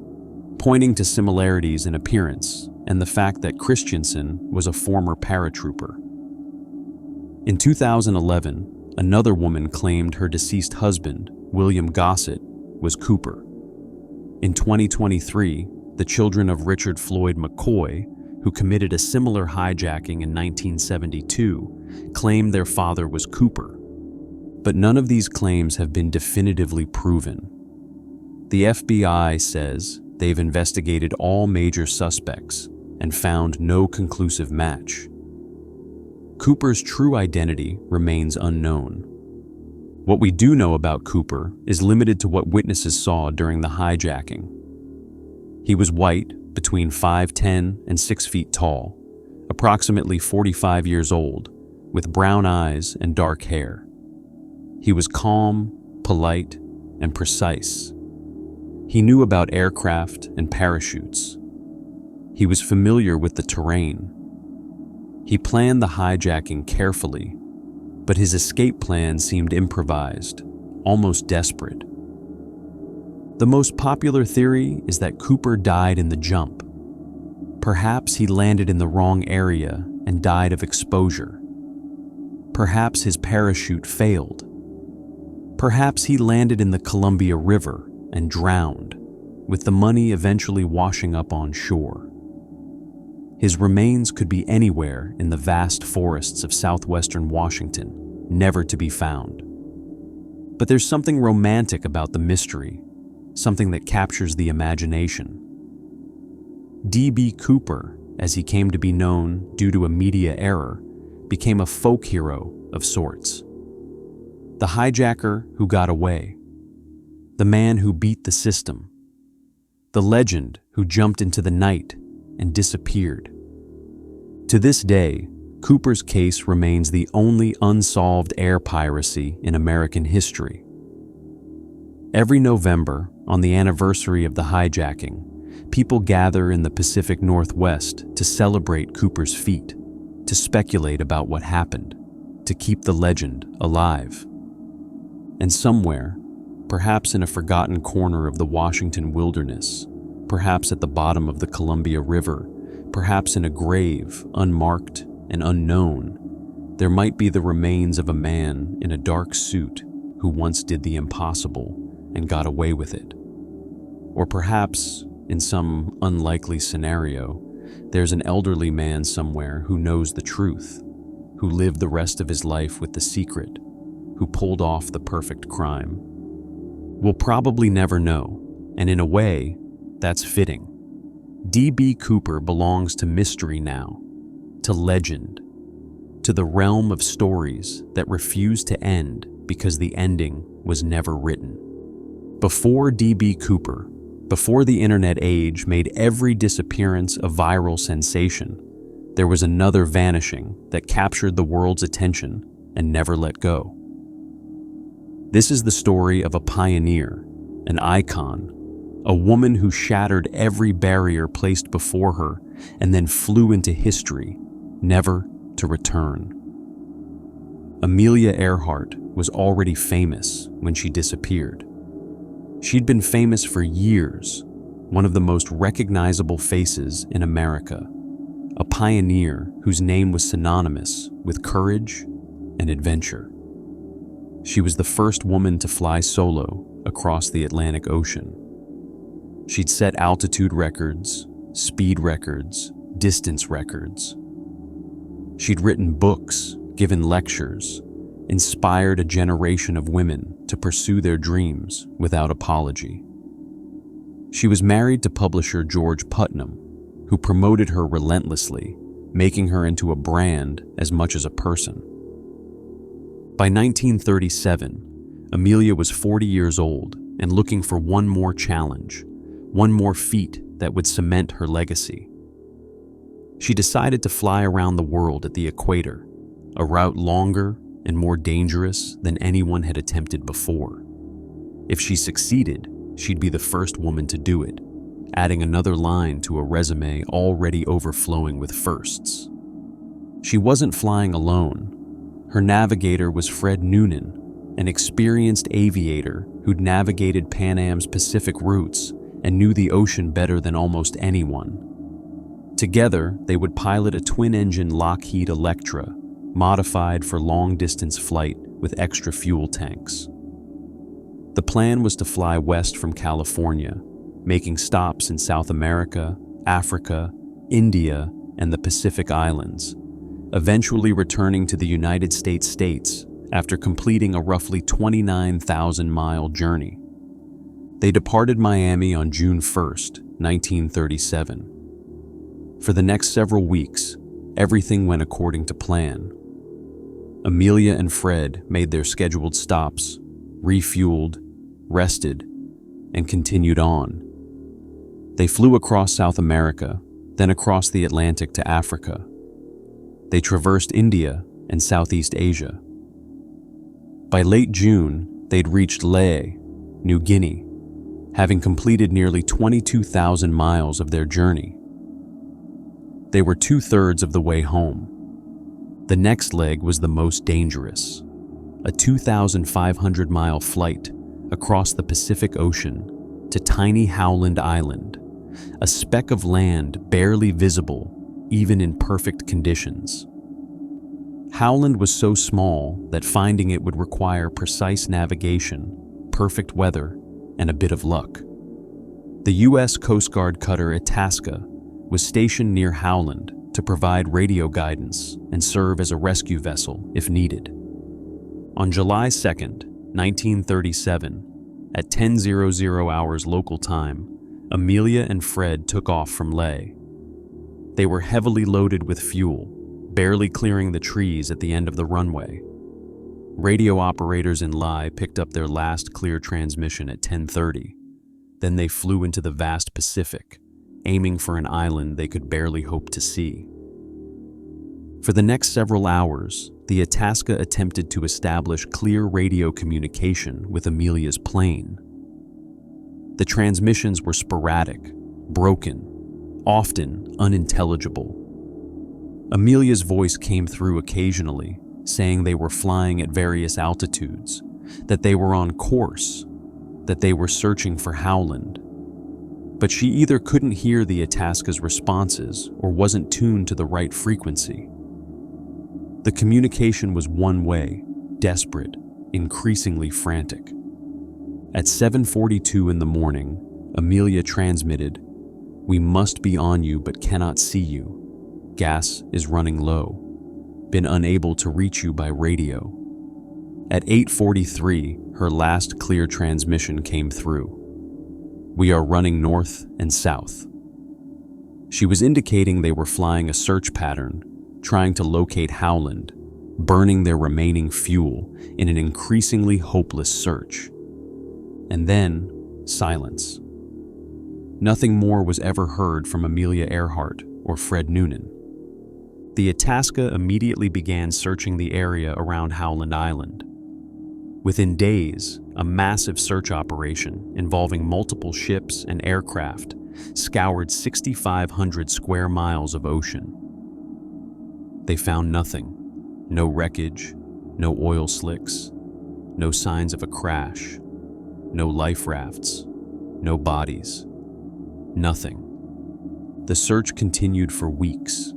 pointing to similarities in appearance and the fact that Christensen was a former paratrooper. In 2011, another woman claimed her deceased husband, William Gossett, was Cooper. In 2023, the children of Richard Floyd McCoy, who committed a similar hijacking in 1972, claimed their father was Cooper. But none of these claims have been definitively proven. The FBI says they've investigated all major suspects and found no conclusive match. Cooper's true identity remains unknown. What we do know about Cooper is limited to what witnesses saw during the hijacking. He was white, between 5'10" and 6 feet tall, approximately 45 years old, with brown eyes and dark hair. He was calm, polite, and precise. He knew about aircraft and parachutes. He was familiar with the terrain. He planned the hijacking carefully, but his escape plan seemed improvised, almost desperate. The most popular theory is that Cooper died in the jump. Perhaps he landed in the wrong area and died of exposure. Perhaps his parachute failed. Perhaps he landed in the Columbia River and drowned, with the money eventually washing up on shore. His remains could be anywhere in the vast forests of southwestern Washington, never to be found. But there's something romantic about the mystery, something that captures the imagination. D.B. Cooper, as he came to be known due to a media error, became a folk hero of sorts. The hijacker who got away. The man who beat the system. The legend who jumped into the night and disappeared. To this day, Cooper's case remains the only unsolved air piracy in American history. Every November, on the anniversary of the hijacking, people gather in the Pacific Northwest to celebrate Cooper's feat, to speculate about what happened, to keep the legend alive. And somewhere, perhaps in a forgotten corner of the Washington wilderness, perhaps at the bottom of the Columbia River, perhaps in a grave unmarked and unknown, there might be the remains of a man in a dark suit who once did the impossible and got away with it. Or perhaps, in some unlikely scenario, there's an elderly man somewhere who knows the truth, who lived the rest of his life with the secret, who pulled off the perfect crime. We'll probably never know, and in a way, that's fitting. D.B. Cooper belongs to mystery now, to legend, to the realm of stories that refuse to end because the ending was never written. Before D.B. Cooper, before the internet age made every disappearance a viral sensation, there was another vanishing that captured the world's attention and never let go. This is the story of a pioneer, an icon, a woman who shattered every barrier placed before her and then flew into history, never to return. Amelia Earhart was already famous when she disappeared. She'd been famous for years, one of the most recognizable faces in America, a pioneer whose name was synonymous with courage and adventure. She was the first woman to fly solo across the Atlantic Ocean. She'd set altitude records, speed records, distance records. She'd written books, given lectures, inspired a generation of women to pursue their dreams without apology. She was married to publisher George Putnam, who promoted her relentlessly, making her into a brand as much as a person. By 1937, Amelia was 40 years old and looking for one more challenge, one more feat that would cement her legacy. She decided to fly around the world at the equator, a route longer and more dangerous than anyone had attempted before. If she succeeded, she'd be the first woman to do it, adding another line to a resume already overflowing with firsts. She wasn't flying alone. Her navigator was Fred Noonan, an experienced aviator who'd navigated Pan Am's Pacific routes and knew the ocean better than almost anyone. Together, they would pilot a twin-engine Lockheed Electra, modified for long-distance flight with extra fuel tanks. The plan was to fly west from California, making stops in South America, Africa, India, and the Pacific Islands, eventually returning to the United States after completing a roughly 29,000-mile journey. They departed Miami on June 1st, 1937. For the next several weeks, everything went according to plan. Amelia and Fred made their scheduled stops, refueled, rested, and continued on. They flew across South America, then across the Atlantic to Africa. They traversed India and Southeast Asia. By late June, they'd reached Lae, New Guinea, having completed nearly 22,000 miles of their journey. They were 2/3 of the way home. The next leg was the most dangerous, a 2,500-mile flight across the Pacific Ocean to tiny Howland Island, a speck of land barely visible even in perfect conditions. Howland was so small that finding it would require precise navigation, perfect weather, and a bit of luck. The U.S. Coast Guard cutter Itasca was stationed near Howland to provide radio guidance and serve as a rescue vessel if needed. On July 2nd, 1937, at 10:00 hours local time, Amelia and Fred took off from Lae. They were heavily loaded with fuel, barely clearing the trees at the end of the runway. Radio operators in Lye picked up their last clear transmission at 10:30. Then they flew into the vast Pacific, aiming for an island they could barely hope to see. For the next several hours, the Itasca attempted to establish clear radio communication with Amelia's plane. The transmissions were sporadic, broken, often unintelligible. Amelia's voice came through occasionally, saying they were flying at various altitudes, that they were on course, that they were searching for Howland. But she either couldn't hear the Itasca's responses or wasn't tuned to the right frequency. The communication was one way, desperate, increasingly frantic. At 7:42 in the morning, Amelia transmitted, "We must be on you but cannot see you. Gas is running low. Been unable to reach you by radio." At 8:43, her last clear transmission came through. "We are running north and south." She was indicating they were flying a search pattern, trying to locate Howland, burning their remaining fuel in an increasingly hopeless search. And then, silence. Nothing more was ever heard from Amelia Earhart or Fred Noonan. The Itasca immediately began searching the area around Howland Island. Within days, a massive search operation involving multiple ships and aircraft scoured 6,500 square miles of ocean. They found nothing. No wreckage, no oil slicks, no signs of a crash, no life rafts, no bodies. Nothing. The search continued for weeks.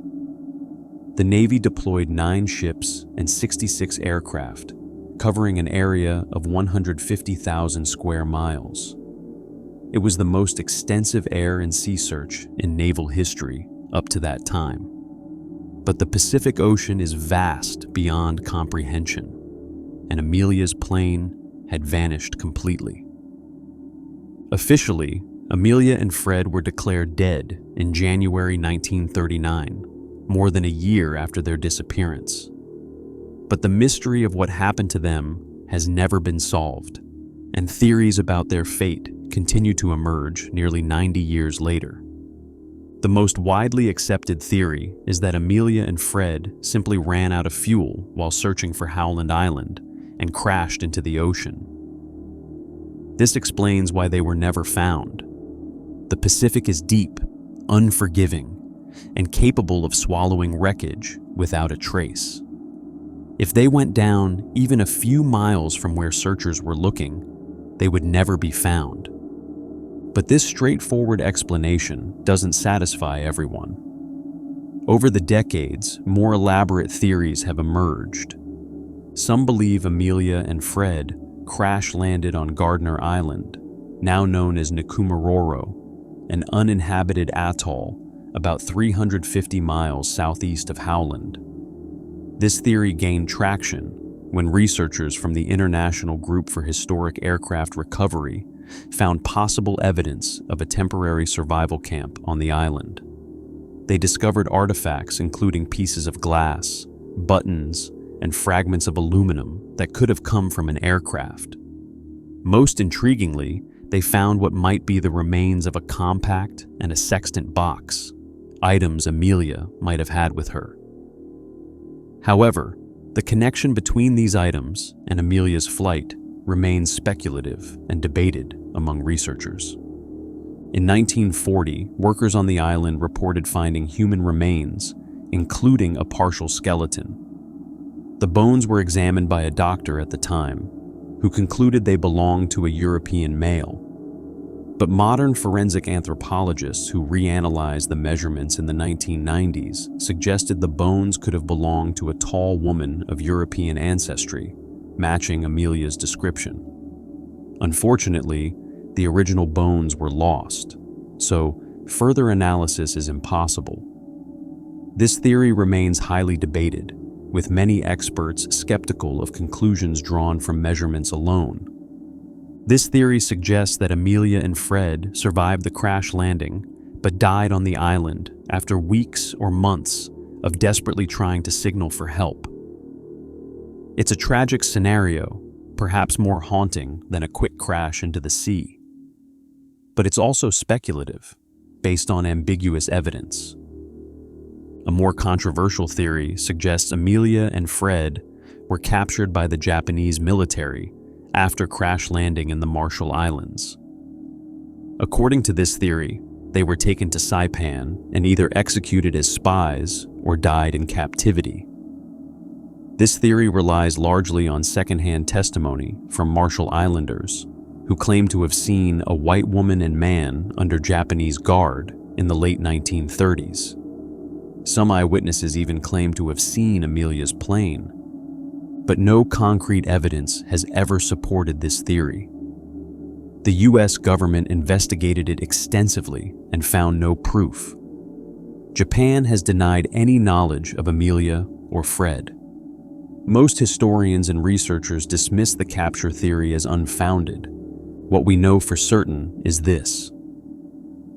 The Navy deployed 9 ships and 66 aircraft, covering an area of 150,000 square miles. It was the most extensive air and sea search in naval history up to that time. But the Pacific Ocean is vast beyond comprehension, and Amelia's plane had vanished completely. Officially, Amelia and Fred were declared dead in January 1939, more than a year after their disappearance. But the mystery of what happened to them has never been solved, and theories about their fate continue to emerge nearly 90 years later. The most widely accepted theory is that Amelia and Fred simply ran out of fuel while searching for Howland Island and crashed into the ocean. This explains why they were never found. The Pacific is deep, unforgiving, and capable of swallowing wreckage without a trace. If they went down even a few miles from where searchers were looking, they would never be found. But this straightforward explanation doesn't satisfy everyone. Over the decades, more elaborate theories have emerged. Some believe Amelia and Fred crash-landed on Gardner Island, now known as Nikumaroro, an uninhabited atoll about 350 miles southeast of Howland. This theory gained traction when researchers from the International Group for Historic Aircraft Recovery found possible evidence of a temporary survival camp on the island. They discovered artifacts including pieces of glass, buttons, and fragments of aluminum that could have come from an aircraft. Most intriguingly, they found what might be the remains of a compact and a sextant box, items Amelia might have had with her. However, the connection between these items and Amelia's flight remains speculative and debated among researchers. In 1940, workers on the island reported finding human remains, including a partial skeleton. The bones were examined by a doctor at the time, who concluded they belonged to a European male. But modern forensic anthropologists who reanalyzed the measurements in the 1990s suggested the bones could have belonged to a tall woman of European ancestry, matching Amelia's description. Unfortunately, the original bones were lost, so further analysis is impossible. This theory remains highly debated, with many experts skeptical of conclusions drawn from measurements alone. This theory suggests that Amelia and Fred survived the crash landing, but died on the island after weeks or months of desperately trying to signal for help. It's a tragic scenario, perhaps more haunting than a quick crash into the sea. But it's also speculative, based on ambiguous evidence. A more controversial theory suggests Amelia and Fred were captured by the Japanese military after crash landing in the Marshall Islands. According to this theory, they were taken to Saipan and either executed as spies or died in captivity. This theory relies largely on secondhand testimony from Marshall Islanders, who claim to have seen a white woman and man under Japanese guard in the late 1930s. Some eyewitnesses even claim to have seen Amelia's plane, but no concrete evidence has ever supported this theory. The US government investigated it extensively and found no proof. Japan has denied any knowledge of Amelia or Fred. Most historians and researchers dismiss the capture theory as unfounded. What we know for certain is this: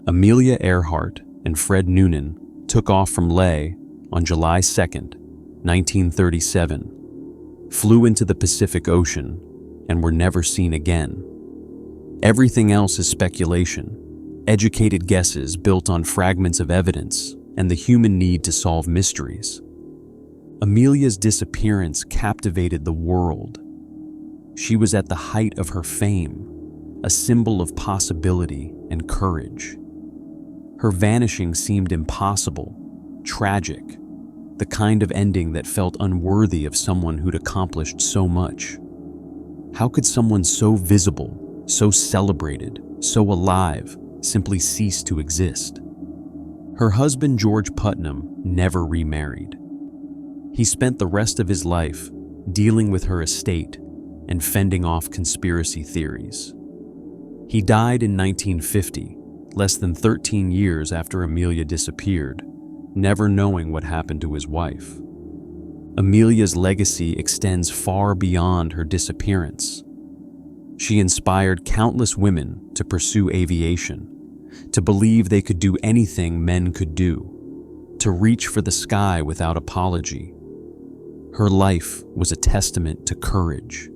Amelia Earhart and Fred Noonan took off from Leh on July 2nd, 1937, flew into the Pacific Ocean, and were never seen again. Everything else is speculation, educated guesses built on fragments of evidence and the human need to solve mysteries. Amelia's disappearance captivated the world. She was at the height of her fame, a symbol of possibility and courage. Her vanishing seemed impossible, tragic, the kind of ending that felt unworthy of someone who'd accomplished so much. How could someone so visible, so celebrated, so alive, simply cease to exist? Her husband, George Putnam, never remarried. He spent the rest of his life dealing with her estate and fending off conspiracy theories. He died in 1950, less than 13 years after Amelia disappeared, never knowing what happened to his wife. Amelia's legacy extends far beyond her disappearance. She inspired countless women to pursue aviation, to believe they could do anything men could do, to reach for the sky without apology. Her life was a testament to courage,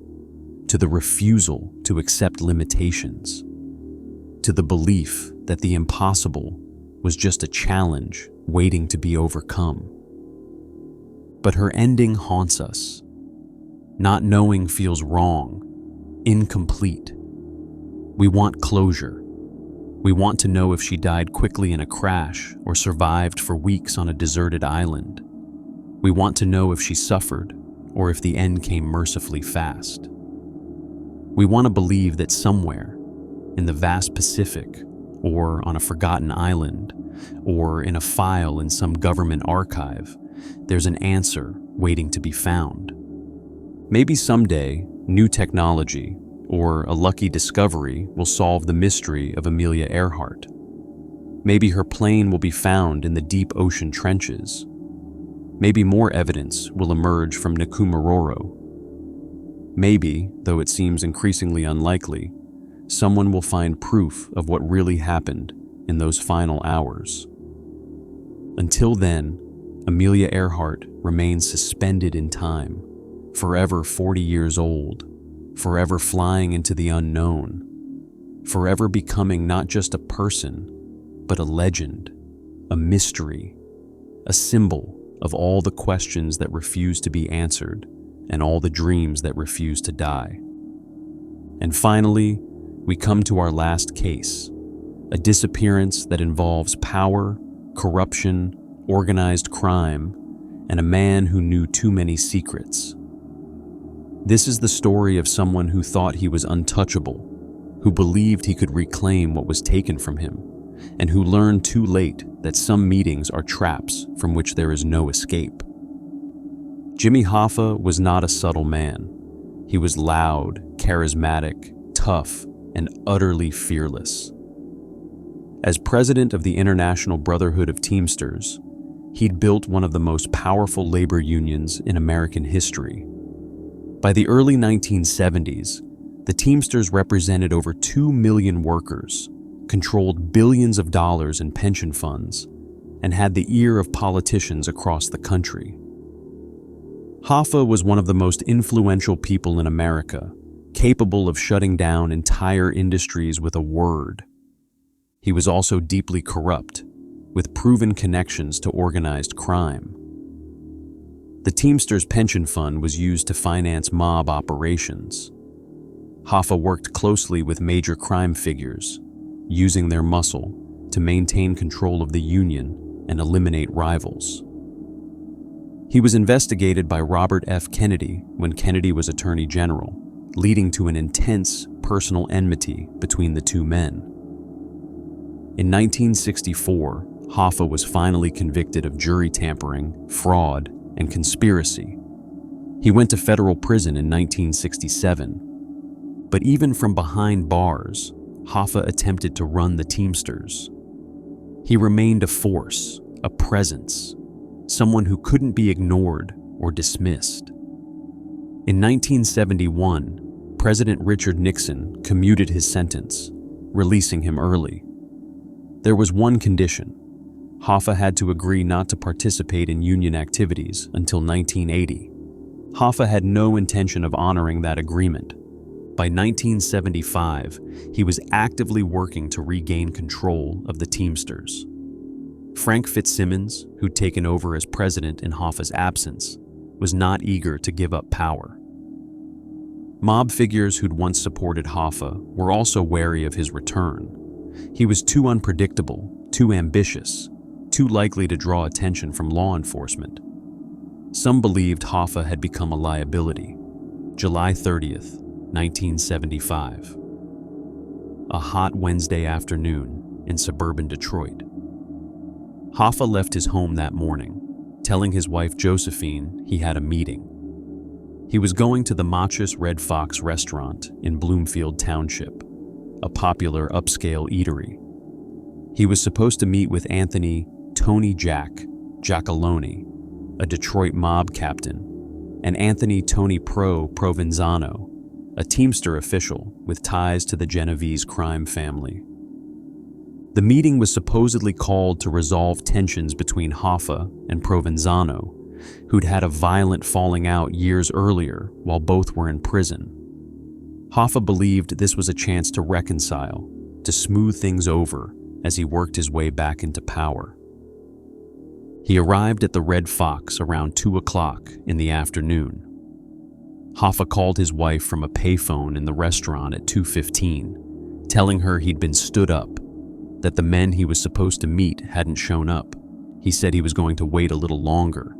to the refusal to accept limitations, to the belief that the impossible was just a challenge waiting to be overcome. But her ending haunts us. Not knowing feels wrong, incomplete. We want closure. We want to know if she died quickly in a crash or survived for weeks on a deserted island. We want to know if she suffered or if the end came mercifully fast. We want to believe that somewhere, in the vast Pacific, or on a forgotten island, or in a file in some government archive, there's an answer waiting to be found. Maybe someday, new technology or a lucky discovery will solve the mystery of Amelia Earhart. Maybe her plane will be found in the deep ocean trenches. Maybe more evidence will emerge from Nikumaroro. Maybe, though it seems increasingly unlikely, someone will find proof of what really happened in those final hours. Until then, Amelia Earhart remains suspended in time, forever 40 years old, forever flying into the unknown, forever becoming not just a person, but a legend, a mystery, a symbol of all the questions that refuse to be answered and all the dreams that refuse to die. And finally, we come to our last case, a disappearance that involves power, corruption, organized crime, and a man who knew too many secrets. This is the story of someone who thought he was untouchable, who believed he could reclaim what was taken from him, and who learned too late that some meetings are traps from which there is no escape. Jimmy Hoffa was not a subtle man. He was loud, charismatic, tough, and utterly fearless. As president of the International Brotherhood of Teamsters, he'd built one of the most powerful labor unions in American history. By the early 1970s, the Teamsters represented over 2 million workers, controlled billions of dollars in pension funds, and had the ear of politicians across the country. Hoffa was one of the most influential people in America, capable of shutting down entire industries with a word. He was also deeply corrupt, with proven connections to organized crime. The Teamsters Pension Fund was used to finance mob operations. Hoffa worked closely with major crime figures, using their muscle to maintain control of the union and eliminate rivals. He was investigated by Robert F. Kennedy when Kennedy was Attorney General, leading to an intense personal enmity between the two men. In 1964, Hoffa was finally convicted of jury tampering, fraud, and conspiracy. He went to federal prison in 1967. But even from behind bars, Hoffa attempted to run the Teamsters. He remained a force, a presence, someone who couldn't be ignored or dismissed. In 1971, President Richard Nixon commuted his sentence, releasing him early. There was one condition. Hoffa had to agree not to participate in union activities until 1980. Hoffa had no intention of honoring that agreement. By 1975, he was actively working to regain control of the Teamsters. Frank Fitzsimmons, who'd taken over as president in Hoffa's absence, was not eager to give up power. Mob figures who'd once supported Hoffa were also wary of his return. He was too unpredictable, too ambitious, too likely to draw attention from law enforcement. Some believed Hoffa had become a liability. July 30th, 1975. A hot Wednesday afternoon in suburban Detroit. Hoffa left his home that morning, telling his wife Josephine he had a meeting. He was going to the Matches Red Fox restaurant in Bloomfield Township, a popular upscale eatery. He was supposed to meet with Anthony Tony Jack Giacalone, a Detroit mob captain, and Anthony Tony Provenzano, a Teamster official with ties to the Genovese crime family. The meeting was supposedly called to resolve tensions between Hoffa and Provenzano, who'd had a violent falling out years earlier while both were in prison. Hoffa believed this was a chance to reconcile, to smooth things over as he worked his way back into power. He arrived at the Red Fox around 2 o'clock in the afternoon. Hoffa called his wife from a payphone in the restaurant at 2:15, telling her he'd been stood up, that the men he was supposed to meet hadn't shown up. He said he was going to wait a little longer.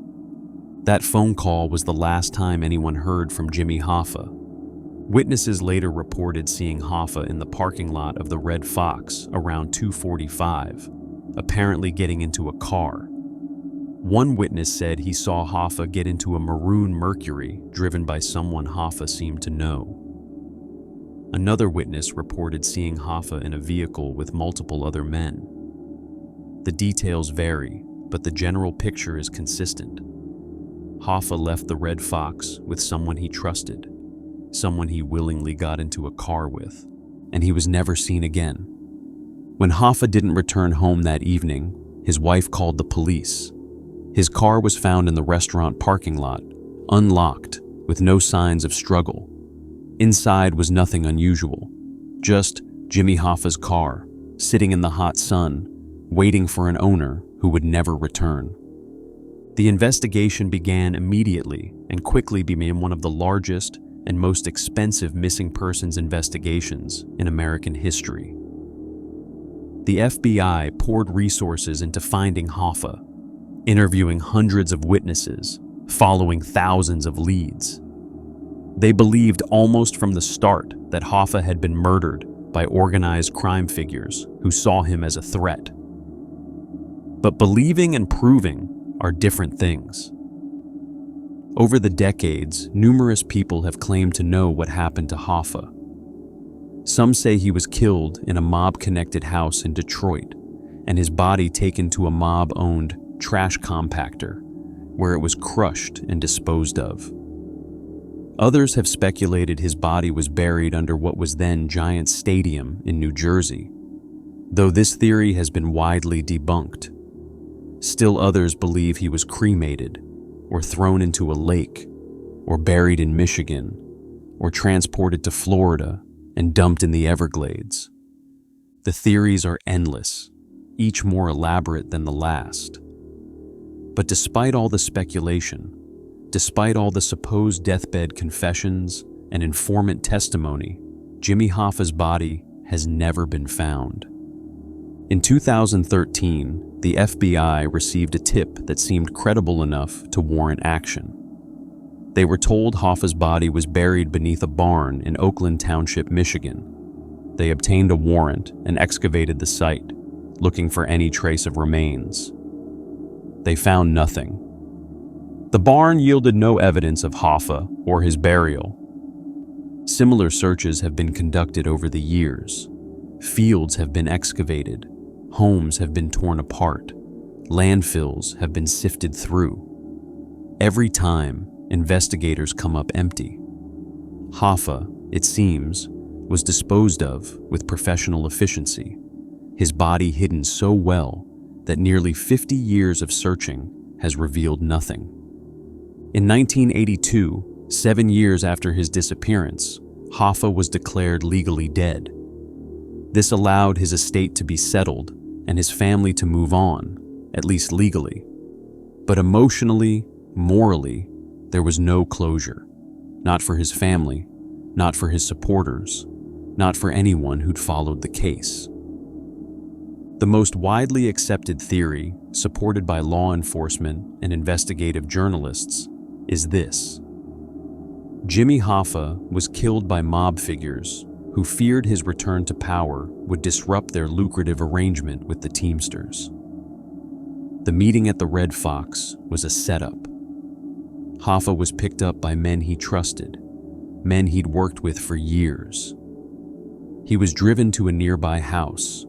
That phone call was the last time anyone heard from Jimmy Hoffa. Witnesses later reported seeing Hoffa in the parking lot of the Red Fox around 2:45, apparently getting into a car. One witness said he saw Hoffa get into a maroon Mercury driven by someone Hoffa seemed to know. Another witness reported seeing Hoffa in a vehicle with multiple other men. The details vary, but the general picture is consistent. Hoffa left the Red Fox with someone he trusted, someone he willingly got into a car with, and he was never seen again. When Hoffa didn't return home that evening, his wife called the police. His car was found in the restaurant parking lot, unlocked, with no signs of struggle. Inside was nothing unusual, just Jimmy Hoffa's car, sitting in the hot sun, waiting for an owner who would never return. The investigation began immediately and quickly became one of the largest and most expensive missing persons investigations in American history. The FBI poured resources into finding Hoffa, interviewing hundreds of witnesses, following thousands of leads. They believed almost from the start that Hoffa had been murdered by organized crime figures who saw him as a threat. But believing and proving are different things. Over the decades, numerous people have claimed to know what happened to Hoffa. Some say he was killed in a mob-connected house in Detroit and his body taken to a mob-owned trash compactor, where it was crushed and disposed of. Others have speculated his body was buried under what was then Giant Stadium in New Jersey, though this theory has been widely debunked. Still others believe he was cremated, or thrown into a lake, or buried in Michigan, or transported to Florida and dumped in the Everglades. The theories are endless, each more elaborate than the last. But despite all the speculation, despite all the supposed deathbed confessions and informant testimony, Jimmy Hoffa's body has never been found. In 2013, the FBI received a tip that seemed credible enough to warrant action. They were told Hoffa's body was buried beneath a barn in Oakland Township, Michigan. They obtained a warrant and excavated the site, looking for any trace of remains. They found nothing. The barn yielded no evidence of Hoffa or his burial. Similar searches have been conducted over the years. Fields have been excavated, homes have been torn apart, landfills have been sifted through. Every time, investigators come up empty. Hoffa, it seems, was disposed of with professional efficiency, his body hidden so well that nearly 50 years of searching has revealed nothing. In 1982, 7 years after his disappearance, Hoffa was declared legally dead. This allowed his estate to be settled and his family to move on, at least legally. But emotionally, morally, there was no closure. Not for his family, not for his supporters, not for anyone who'd followed the case. The most widely accepted theory, supported by law enforcement and investigative journalists, is this. Jimmy Hoffa was killed by mob figures who feared his return to power would disrupt their lucrative arrangement with the Teamsters. The meeting at the Red Fox was a setup. Hoffa was picked up by men he trusted, men he'd worked with for years. He was driven to a nearby house,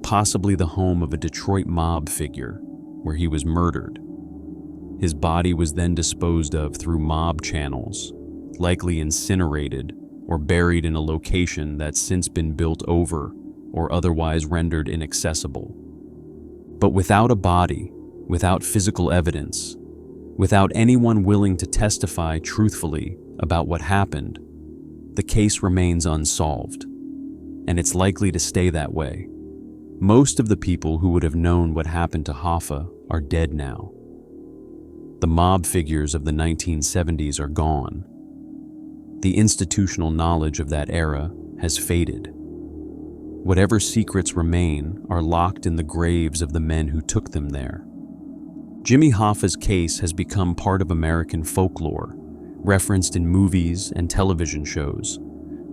possibly the home of a Detroit mob figure, where he was murdered. His body was then disposed of through mob channels, likely incinerated or buried in a location that's since been built over or otherwise rendered inaccessible. But without a body, without physical evidence, without anyone willing to testify truthfully about what happened, the case remains unsolved, and it's likely to stay that way. Most of the people who would have known what happened to Hoffa are dead now. The mob figures of the 1970s are gone. The institutional knowledge of that era has faded. Whatever secrets remain are locked in the graves of the men who took them there. Jimmy Hoffa's case has become part of American folklore, referenced in movies and television shows,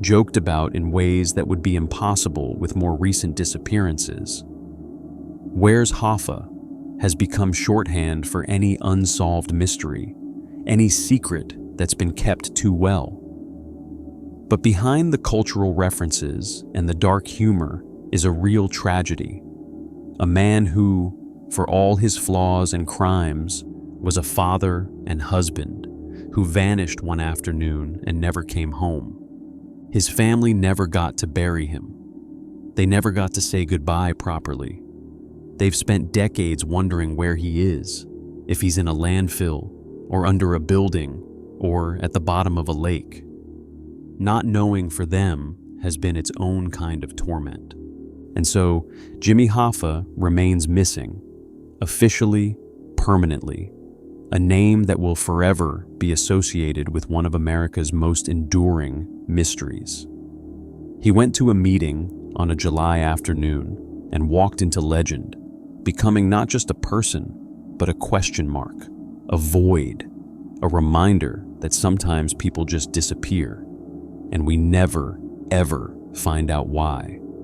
joked about in ways that would be impossible with more recent disappearances. "Where's Hoffa?" has become shorthand for any unsolved mystery, any secret that's been kept too well. But behind the cultural references and the dark humor is a real tragedy. A man who, for all his flaws and crimes, was a father and husband, who vanished one afternoon and never came home. His family never got to bury him. They never got to say goodbye properly. They've spent decades wondering where he is, if he's in a landfill, or under a building, or at the bottom of a lake. Not knowing for them has been its own kind of torment. And so, Jimmy Hoffa remains missing, officially, permanently, a name that will forever be associated with one of America's most enduring mysteries. He went to a meeting on a July afternoon and walked into legend, becoming not just a person, but a question mark, a void, a reminder that sometimes people just disappear, and we never, ever find out why.